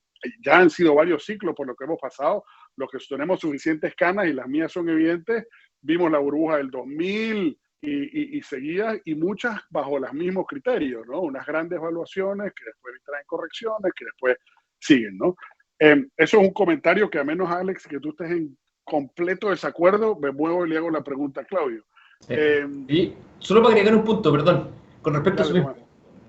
[SPEAKER 2] ya han sido varios ciclos por lo que hemos pasado. Los que tenemos suficientes canas, y las mías son evidentes, vimos la burbuja del 2000 y seguidas, y muchas bajo los mismos criterios, ¿no? Unas grandes evaluaciones que después traen correcciones, que después siguen, ¿no? Eso es un comentario que, a menos, Alex, que tú estés en completo desacuerdo, me muevo y le hago la pregunta a Claudio.
[SPEAKER 5] Y solo para agregar un punto, perdón, con respecto a eso mismo.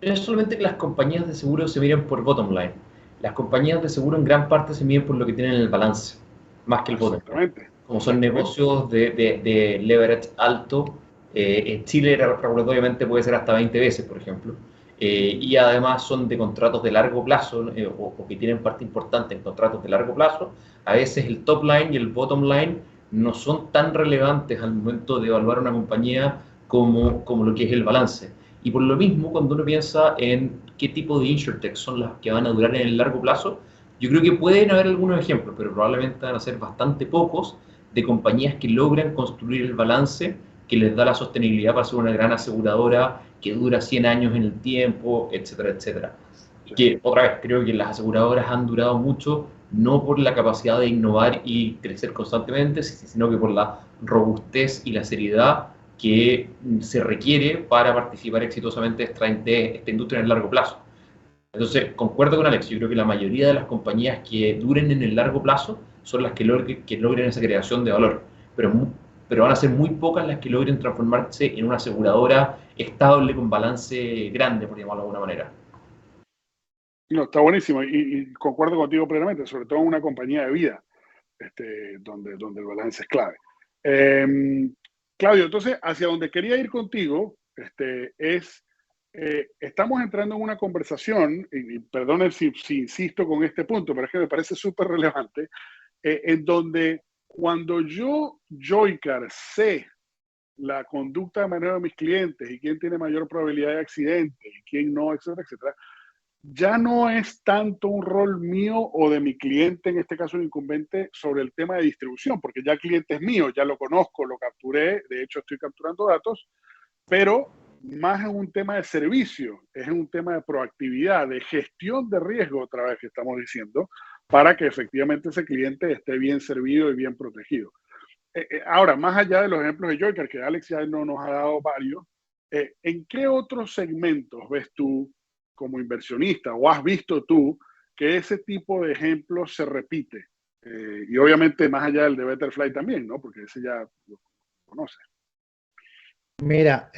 [SPEAKER 5] No es solamente que las compañías de seguro se miren por bottom line. Las compañías de seguro en gran parte se miden por lo que tienen en el balance, más que el bottom line. Como son negocios de leverage alto, en Chile regulatoriamente puede ser hasta 20 veces, por ejemplo. Y además son de contratos de largo plazo, o que tienen parte importante en contratos de largo plazo. A veces el top line y el bottom line no son tan relevantes al momento de evaluar una compañía como lo que es el balance. Y por lo mismo, cuando uno piensa en qué tipo de insurtech son las que van a durar en el largo plazo, yo creo que pueden haber algunos ejemplos, pero probablemente van a ser bastante pocos, de compañías que logran construir el balance que les da la sostenibilidad para ser una gran aseguradora que dura 100 años en el tiempo, etcétera, etcétera. Que, otra vez, creo que las aseguradoras han durado mucho, no por la capacidad de innovar y crecer constantemente, sino que por la robustez y la seriedad que se requiere para participar exitosamente de esta industria en el largo plazo. Entonces, concuerdo con Alex, yo creo que la mayoría de las compañías que duren en el largo plazo son las que logren esa creación de valor, pero van a ser muy pocas las que logren transformarse en una aseguradora estable con balance grande, por llamarlo de alguna manera.
[SPEAKER 2] No, está buenísimo y concuerdo contigo plenamente, sobre todo en una compañía de vida, donde el balance es clave. Claudio, entonces, hacia donde quería ir contigo, estamos entrando en una conversación, y perdonen si insisto con este punto, pero es que me parece súper relevante, en donde cuando yo, Joycar, sé la conducta de manejo de mis clientes y quién tiene mayor probabilidad de accidente y quién no, etcétera, etcétera, ya no es tanto un rol mío o de mi cliente, en este caso el incumbente, sobre el tema de distribución, porque ya el cliente es mío, ya lo conozco, lo capturé, de hecho estoy capturando datos, pero más en un tema de servicio, es en un tema de proactividad, de gestión de riesgo, otra vez que estamos diciendo, para que efectivamente ese cliente esté bien servido y bien protegido. Ahora, más allá de los ejemplos de Joycar, que Alex ya no nos ha dado varios, ¿en qué otros segmentos ves tú como inversionista o has visto tú que ese tipo de ejemplos se repite? Y obviamente más allá del de Betterfly también, ¿no? Porque ese ya lo conoce.
[SPEAKER 4] Mira,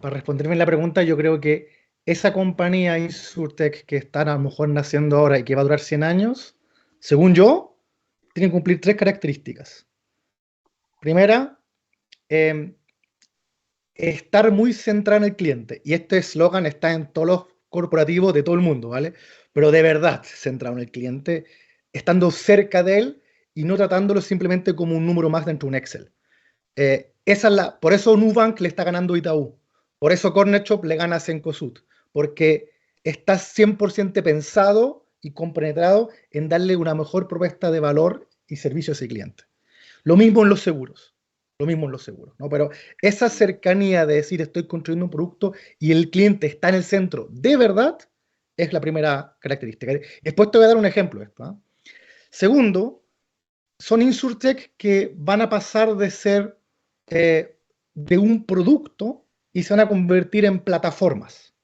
[SPEAKER 4] para responderme la pregunta, yo creo que esa compañía Insurtech que están a lo mejor naciendo ahora y que va a durar 100 años, según yo, tiene que cumplir 3 características. Primera, estar muy centrado en el cliente. Y este eslogan está en todos los corporativos de todo el mundo, ¿vale? Pero de verdad centrado en el cliente, estando cerca de él y no tratándolo simplemente como un número más dentro de un Excel. Por eso Nubank le está ganando a Itaú. Por eso Corner Shop le gana a Cencosud. Porque está 100% pensado y compenetrado en darle una mejor propuesta de valor y servicio a ese cliente. Lo mismo en los seguros. ¿No? Pero esa cercanía de decir estoy construyendo un producto y el cliente está en el centro de verdad es la primera característica. Después te voy a dar un ejemplo de esto. Segundo, son Insurtech que van a pasar de ser de un producto y se van a convertir en plataformas.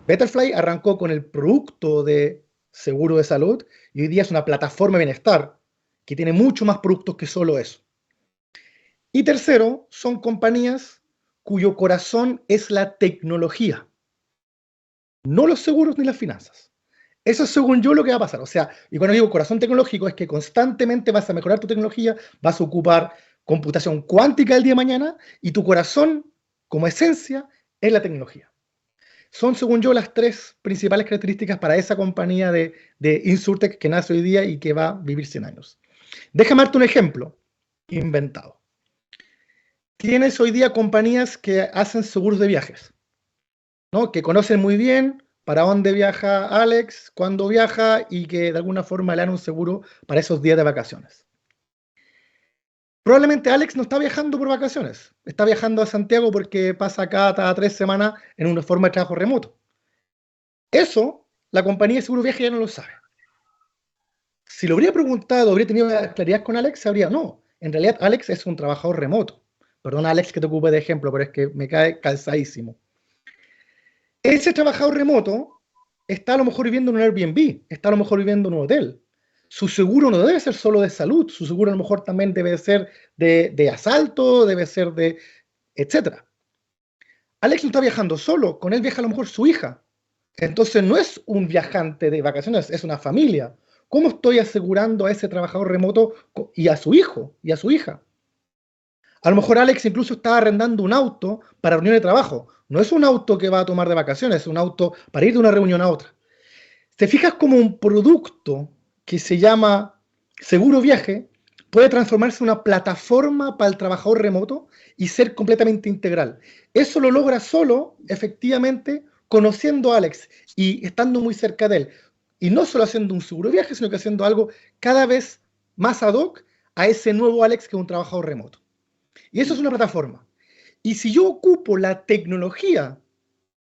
[SPEAKER 4] Betterfly arrancó con el producto de seguro de salud y hoy día es una plataforma de bienestar que tiene mucho más productos que solo eso. Y tercero, son compañías cuyo corazón es la tecnología, no los seguros ni las finanzas. Eso es según yo lo que va a pasar. O sea, y cuando digo corazón tecnológico es que constantemente vas a mejorar tu tecnología, vas a ocupar computación cuántica el día de mañana y tu corazón, como esencia, es la tecnología. Son, según yo, las 3 principales características para esa compañía de Insurtech que nace hoy día y que va a vivir 100 años. Déjame darte un ejemplo inventado. Tienes hoy día compañías que hacen seguros de viajes, ¿no? Que conocen muy bien para dónde viaja Alex, cuándo viaja y que de alguna forma le dan un seguro para esos días de vacaciones. Probablemente Alex no está viajando por vacaciones, está viajando a Santiago porque pasa cada 3 semanas en una forma de trabajo remoto. Eso, la compañía de seguro de viaje ya no lo sabe. Si lo habría preguntado, habría tenido claridad con Alex, sabría, no, en realidad Alex es un trabajador remoto. Perdón, Alex, que te ocupe de ejemplo, pero es que me cae calzadísimo. Ese trabajador remoto está a lo mejor viviendo en un Airbnb, está a lo mejor viviendo en un hotel. Su seguro no debe ser solo de salud, su seguro a lo mejor también debe ser de asalto, debe ser de etcétera. Alex no está viajando solo, con él viaja a lo mejor su hija. Entonces no es un viajante de vacaciones, es una familia. ¿Cómo estoy asegurando a ese trabajador remoto y a su hijo y a su hija? A lo mejor Alex incluso está arrendando un auto para reunión de trabajo. No es un auto que va a tomar de vacaciones, es un auto para ir de una reunión a otra. ¿Te fijas cómo un producto que se llama seguro viaje puede transformarse en una plataforma para el trabajador remoto y ser completamente integral? Eso lo logra solo, efectivamente, conociendo a Alex y estando muy cerca de él. Y no solo haciendo un seguro viaje, sino que haciendo algo cada vez más ad hoc a ese nuevo Alex que es un trabajador remoto. Y eso es una plataforma. Y si yo ocupo la tecnología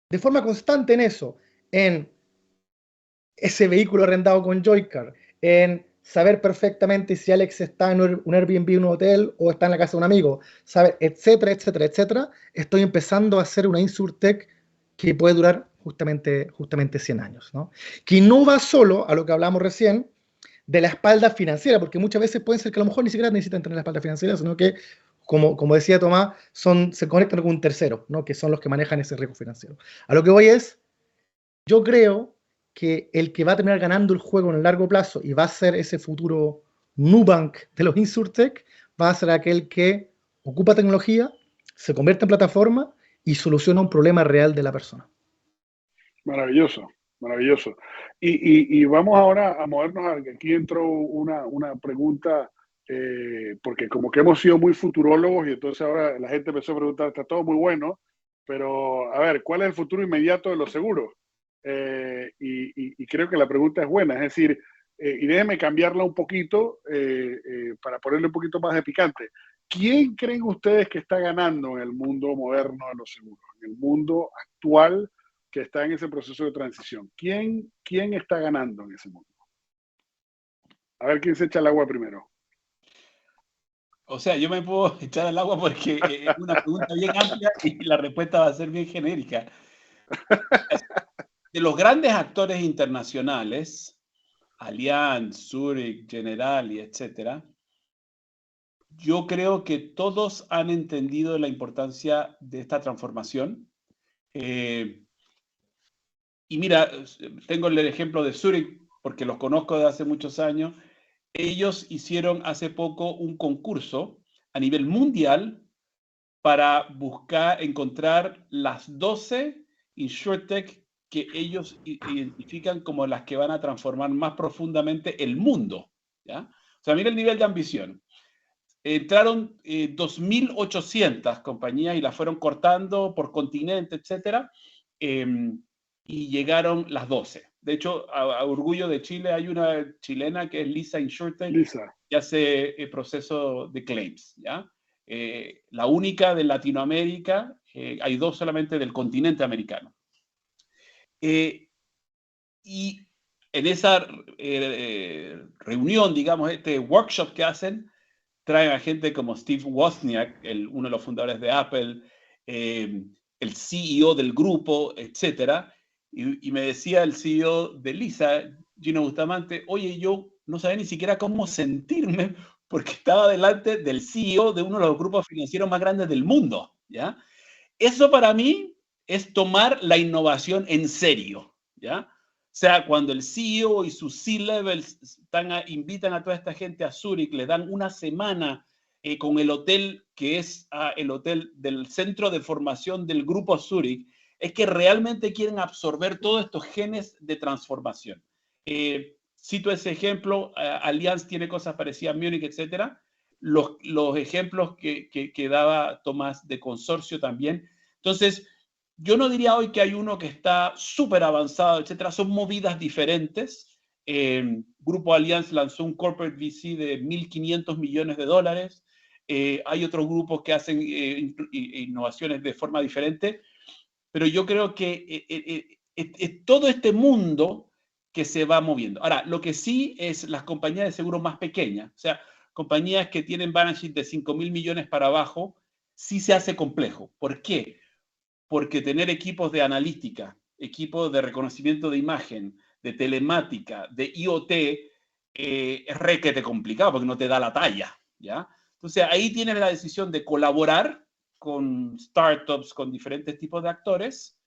[SPEAKER 4] de forma constante en eso, en ese vehículo arrendado con Joycar, en saber perfectamente si Alex está en un Airbnb, en un hotel, o está en la casa de un amigo, saber, etcétera, etcétera, etcétera, estoy empezando a hacer una Insurtech que puede durar justamente 100 años, ¿no? Que no va solo a lo que hablamos recién de la espalda financiera, porque muchas veces puede ser que a lo mejor ni siquiera necesitan tener la espalda financiera, sino que, como decía Tomás, se conectan con un tercero, ¿no? Que son los que manejan ese riesgo financiero. A lo que voy es, yo creo que el que va a terminar ganando el juego en el largo plazo y va a ser ese futuro Nubank de los Insurtech, va a ser aquel que ocupa tecnología, se convierte en plataforma y soluciona un problema real de la persona.
[SPEAKER 2] Maravilloso, Maravilloso. Y vamos ahora a movernos a que aquí entró una pregunta, porque como que hemos sido muy futurólogos y entonces ahora la gente empezó a preguntar, está todo muy bueno, pero a ver, ¿cuál es el futuro inmediato de los seguros? Y creo que la pregunta es buena, es decir, y déjenme cambiarla un poquito para ponerle un poquito más de picante. ¿Quién creen ustedes que está ganando en el mundo moderno de los seguros, en el mundo actual que está en ese proceso de transición? ¿Quién está ganando en ese mundo? A ver quién se echa el agua primero.
[SPEAKER 3] O sea, yo me puedo echar al agua porque es una pregunta bien amplia y la respuesta va a ser bien genérica. De los grandes actores internacionales, Allianz, Zurich, Generali, etcétera, yo creo que todos han entendido la importancia de esta transformación. Y mira, tengo el ejemplo de Zurich, porque los conozco de hace muchos años. Ellos hicieron hace poco un concurso a nivel mundial para encontrar las 12 InsurTech que ellos identifican como las que van a transformar más profundamente el mundo, ¿ya? O sea, mira el nivel de ambición. Entraron 2.800 compañías y las fueron cortando por continente, etcétera, y llegaron las 12. De hecho, a orgullo de Chile, hay una chilena que es Lisa InsurTech, que hace el proceso de claims, ¿ya? La única de Latinoamérica, hay 2 solamente del continente americano. Y en esa reunión, digamos, este workshop que hacen, traen a gente como Steve Wozniak, uno de los fundadores de Apple, el CEO del grupo, etc. Y me decía el CEO de Lisa, Gino Bustamante, oye, yo no sabía ni siquiera cómo sentirme porque estaba delante del CEO de uno de los grupos financieros más grandes del mundo, ¿ya? Eso para mí es tomar la innovación en serio, ¿ya? O sea, cuando el CEO y sus C-levels invitan a toda esta gente a Zurich, le dan una semana con el hotel que es el hotel del centro de formación del grupo Zurich, es que realmente quieren absorber todos estos genes de transformación. Cito ese ejemplo, Allianz tiene cosas parecidas a Múnich, etc. Los ejemplos que daba Tomás de consorcio también. Entonces, yo no diría hoy que hay uno que está súper avanzado, etcétera. Son movidas diferentes. Grupo Allianz lanzó un corporate VC de $1.500 millones. Hay otros grupos que hacen innovaciones de forma diferente. Pero yo creo que es todo este mundo que se va moviendo. Ahora, lo que sí es las compañías de seguro más pequeñas, o sea, compañías que tienen balance sheet de 5.000 millones para abajo, sí se hace complejo. ¿Por qué? Porque tener equipos de analítica, equipos de reconocimiento de imagen, de telemática, de IoT, es requete complicado porque no te da la talla, ¿ya? Entonces, ahí tienes la decisión de colaborar con startups, con diferentes tipos de actores,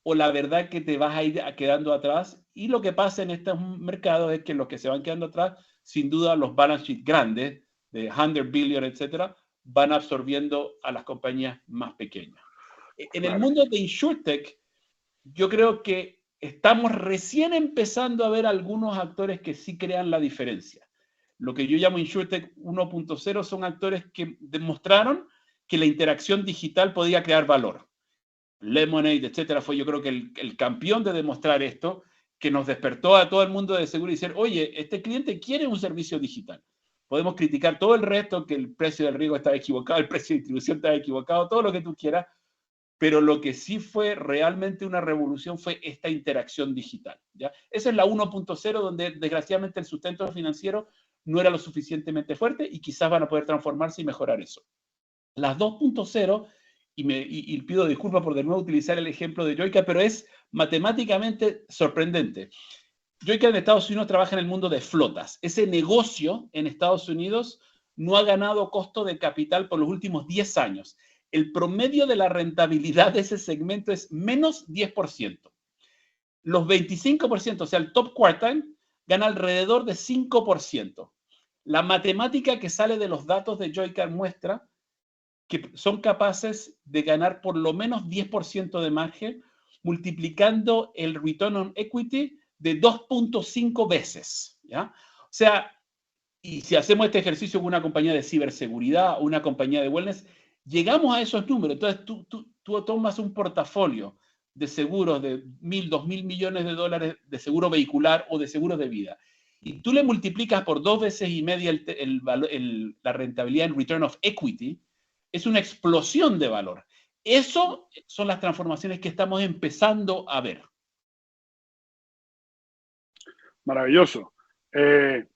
[SPEAKER 3] o la verdad que te vas a ir quedando atrás. Y lo que pasa en estos mercados es que los que se van quedando atrás, sin duda los balance sheets grandes, de 100 billion, etcétera, van absorbiendo a las compañías más pequeñas. En el mundo de InsurTech, yo creo que estamos recién empezando a ver algunos actores que sí crean la diferencia. Lo que yo llamo InsurTech 1.0 son actores que demostraron que la interacción digital podía crear valor. Lemonade, etcétera, fue yo creo que el campeón de demostrar esto, que nos despertó a todo el mundo de seguro y decir, oye, este cliente quiere un servicio digital. Podemos criticar todo el resto, que el precio del riesgo estaba equivocado, el precio de distribución estaba equivocado, todo lo que tú quieras, pero lo que sí fue realmente una revolución fue esta interacción digital, ¿ya? Esa es la 1.0, donde desgraciadamente el sustento financiero no era lo suficientemente fuerte y quizás van a poder transformarse y mejorar eso. Las 2.0, y pido disculpas por de nuevo utilizar el ejemplo de Joica, pero es matemáticamente sorprendente. Joica en Estados Unidos trabaja en el mundo de flotas. Ese negocio en Estados Unidos no ha ganado costo de capital por los últimos 10 años. El promedio de la rentabilidad de ese segmento es menos 10%. Los 25%, o sea, el top quartile, gana alrededor de 5%. La matemática que sale de los datos de Joica muestra que son capaces de ganar por lo menos 10% de margen multiplicando el return on equity de 2.5 veces, ¿ya? O sea, y si hacemos este ejercicio con una compañía de ciberseguridad o una compañía de wellness, llegamos a esos números. Entonces, tú tomas un portafolio de seguros de 1.000, 2.000 millones de dólares de seguro vehicular o de seguros de vida, y tú le multiplicas por 2 veces y media la rentabilidad en return of equity, es una explosión de valor. Eso son las transformaciones que estamos empezando a ver.
[SPEAKER 2] Maravilloso.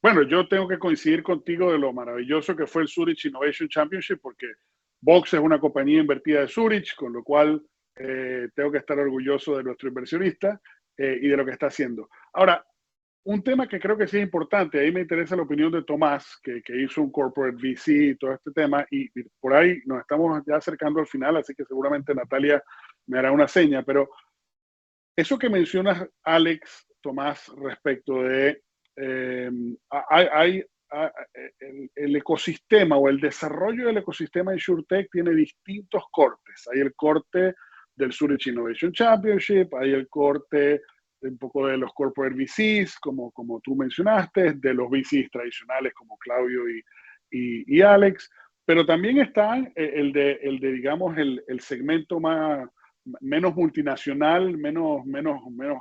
[SPEAKER 2] Bueno, yo tengo que coincidir contigo de lo maravilloso que fue el Zurich Innovation Championship, porque Box es una compañía invertida de Zurich, con lo cual tengo que estar orgulloso de nuestro inversionista y de lo que está haciendo. Ahora, un tema que creo que sí es importante, ahí me interesa la opinión de Tomás, que hizo un corporate VC y todo este tema, y por ahí nos estamos ya acercando al final, así que seguramente Natalia me hará una seña, pero eso que mencionas, Alex, Tomás, respecto de el ecosistema o el desarrollo del ecosistema InsurTech tiene distintos cortes. Hay el corte del Zurich Innovation Championship, hay el corte un poco de los corporate VCs, como tú mencionaste, de los VCs tradicionales como Claudio y Alex, pero también está el de digamos, el segmento menos multinacional, menos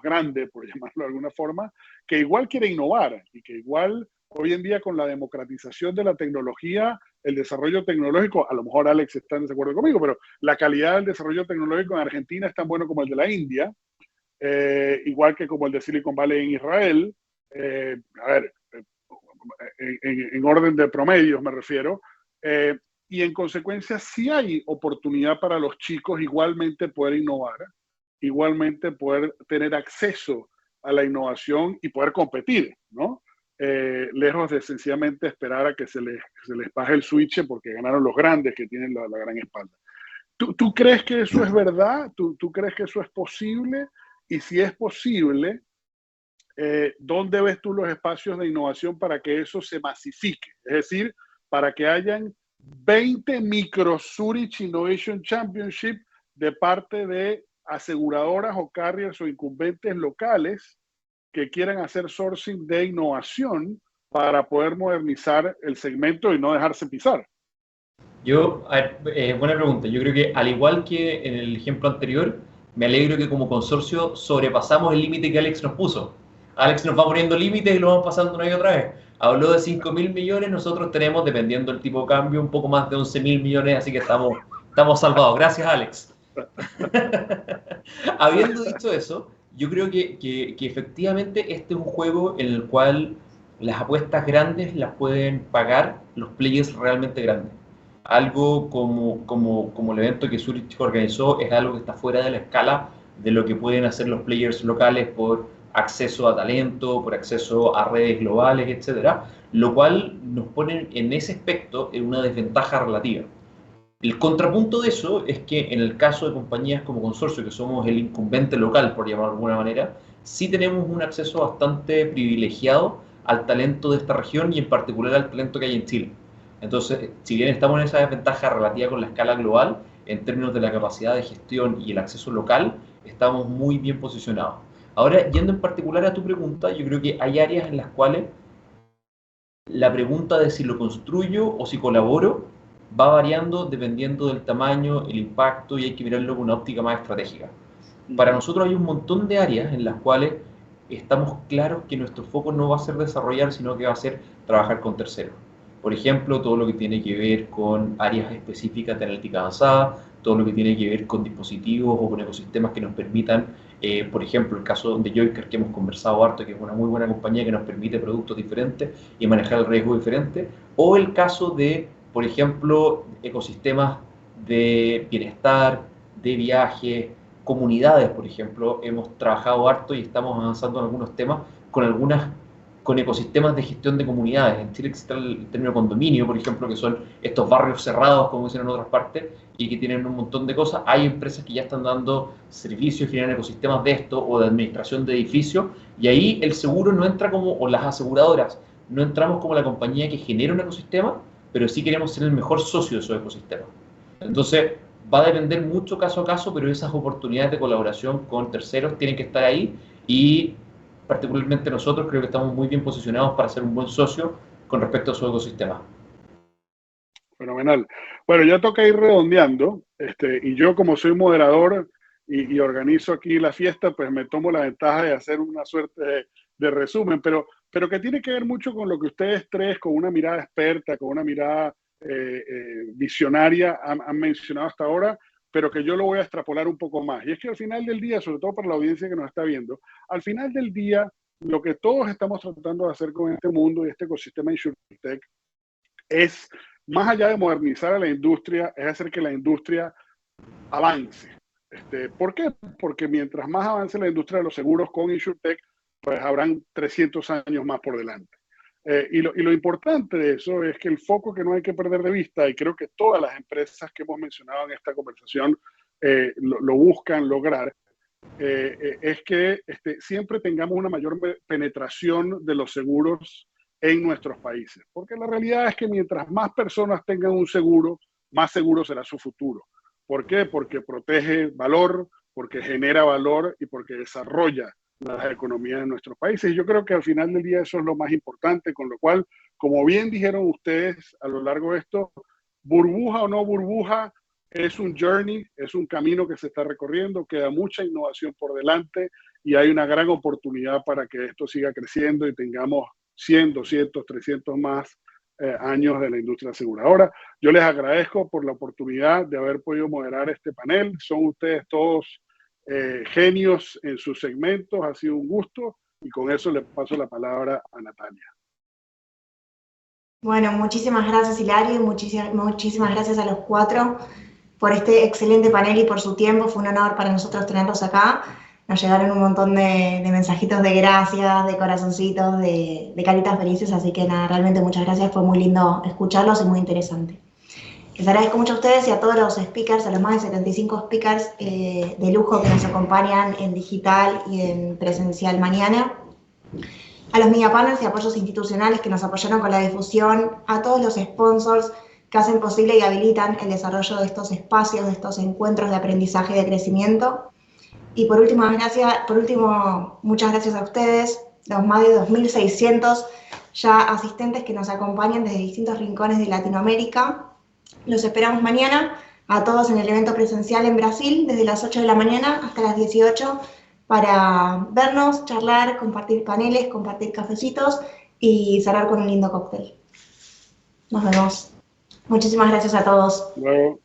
[SPEAKER 2] grande, por llamarlo de alguna forma, que igual quiere innovar y que igual hoy en día con la democratización de la tecnología, el desarrollo tecnológico, a lo mejor Alex está en desacuerdo conmigo, pero la calidad del desarrollo tecnológico en Argentina es tan bueno como el de la India, igual que como el de Silicon Valley en Israel. A ver, en orden de promedios me refiero. Y en consecuencia sí hay oportunidad para los chicos igualmente poder innovar, igualmente poder tener acceso a la innovación y poder competir, ¿no? Lejos de sencillamente esperar a que se les baje el switch porque ganaron los grandes que tienen la gran espalda. ¿Tú crees que eso es verdad? ¿Tú crees que eso es posible? Y si es posible, ¿dónde ves tú los espacios de innovación para que eso se masifique? Es decir, para que hayan 20 micro Zurich Innovation Championship de parte de aseguradoras o carriers o incumbentes locales que quieran hacer sourcing de innovación para poder modernizar el segmento y no dejarse pisar.
[SPEAKER 5] Buena pregunta. Yo creo que al igual que en el ejemplo anterior, me alegro que como consorcio sobrepasamos el límite que Alex nos puso. Alex nos va poniendo límites y lo vamos pasando una y otra vez. Habló de 5.000 millones, nosotros tenemos, dependiendo del tipo de cambio, un poco más de 11.000 millones, así que estamos salvados. Gracias, Alex. Habiendo dicho eso, yo creo que efectivamente este es un juego en el cual las apuestas grandes las pueden pagar los players realmente grandes. Algo como el evento que Zurich organizó es algo que está fuera de la escala de lo que pueden hacer los players locales por acceso a talento, por acceso a redes globales, etcétera, lo cual nos pone en ese aspecto en una desventaja relativa. El contrapunto de eso es que en el caso de compañías como Consorcio, que somos el incumbente local, por llamarlo de alguna manera, sí tenemos un acceso bastante privilegiado al talento de esta región y en particular al talento que hay en Chile. Entonces, si bien estamos en esa desventaja relativa con la escala global, en términos de la capacidad de gestión y el acceso local, estamos muy bien posicionados. Ahora, yendo en particular a tu pregunta, yo creo que hay áreas en las cuales la pregunta de si lo construyo o si colaboro va variando dependiendo del tamaño, el impacto, y hay que mirarlo con una óptica más estratégica. Para nosotros hay un montón de áreas en las cuales estamos claros que nuestro foco no va a ser desarrollar, sino que va a ser trabajar con terceros. Por ejemplo, todo lo que tiene que ver con áreas específicas de analítica avanzada, todo lo que tiene que ver con dispositivos o con ecosistemas que nos permitan, por ejemplo, el caso de Joyker, que hemos conversado harto, que es una muy buena compañía que nos permite productos diferentes y manejar el riesgo diferente, o el caso de, por ejemplo, ecosistemas de bienestar, de viajes, comunidades, por ejemplo. Hemos trabajado harto y estamos avanzando en algunos temas con ecosistemas de gestión de comunidades. En Chile existe el término condominio, por ejemplo, que son estos barrios cerrados, como dicen en otras partes, y que tienen un montón de cosas. Hay empresas que ya están dando servicios y generan ecosistemas de esto, o de administración de edificios, y ahí el seguro no entra como, o las aseguradoras, no entramos como la compañía que genera un ecosistema, pero sí queremos ser el mejor socio de esos ecosistemas. Entonces, va a depender mucho caso a caso, pero esas oportunidades de colaboración con terceros tienen que estar ahí y particularmente nosotros creo que estamos muy bien posicionados para ser un buen socio con respecto a su ecosistema.
[SPEAKER 2] Fenomenal. Bueno, ya toca ir redondeando, y yo como soy moderador y organizo aquí la fiesta, pues me tomo la ventaja de hacer una suerte de resumen, pero que tiene que ver mucho con lo que ustedes tres, con una mirada experta, con una mirada visionaria, han mencionado hasta ahora, pero que yo lo voy a extrapolar un poco más. Y es que al final del día, sobre todo para la audiencia que nos está viendo, al final del día, lo que todos estamos tratando de hacer con este mundo y este ecosistema InsurTech es, más allá de modernizar a la industria, es hacer que la industria avance. ¿Por qué? Porque mientras más avance la industria de los seguros con InsurTech, pues habrán 300 años más por delante. Y lo importante de eso es que el foco que no hay que perder de vista, y creo que todas las empresas que hemos mencionado en esta conversación lo buscan lograr, es que siempre tengamos una mayor penetración de los seguros en nuestros países. Porque la realidad es que mientras más personas tengan un seguro, más seguro será su futuro. ¿Por qué? Porque protege valor, porque genera valor y porque desarrolla las economías de nuestros países. Y yo creo que al final del día eso es lo más importante, con lo cual, como bien dijeron ustedes a lo largo de esto, burbuja o no burbuja, es un journey, es un camino que se está recorriendo, queda mucha innovación por delante y hay una gran oportunidad para que esto siga creciendo y tengamos 100, 200, 300 más años de la industria aseguradora. Yo les agradezco por la oportunidad de haber podido moderar este panel. Son ustedes todos genios en sus segmentos. Ha sido un gusto y con eso le paso la palabra a Natalia.
[SPEAKER 1] Bueno, muchísimas gracias, Hilario, y muchísimas gracias a los cuatro por este excelente panel y por su tiempo. Fue un honor para nosotros tenerlos acá. Nos llegaron un montón de mensajitos de gracias, de corazoncitos, de caritas felices, así que nada, realmente muchas gracias, fue muy lindo escucharlos y muy interesante. Les agradezco mucho a ustedes y a todos los speakers, a los más de 75 speakers de lujo que nos acompañan en digital y en presencial mañana, a los media panels y apoyos institucionales que nos apoyaron con la difusión, a todos los sponsors que hacen posible y habilitan el desarrollo de estos espacios, de estos encuentros de aprendizaje y de crecimiento. Y por último, muchas gracias a ustedes, los más de 2.600 ya asistentes que nos acompañan desde distintos rincones de Latinoamérica. Los esperamos mañana a todos en el evento presencial en Brasil, desde las 8 de la mañana hasta las 18, para vernos, charlar, compartir paneles, compartir cafecitos y cerrar con un lindo cóctel. Nos vemos. Muchísimas gracias a todos.
[SPEAKER 2] Luego.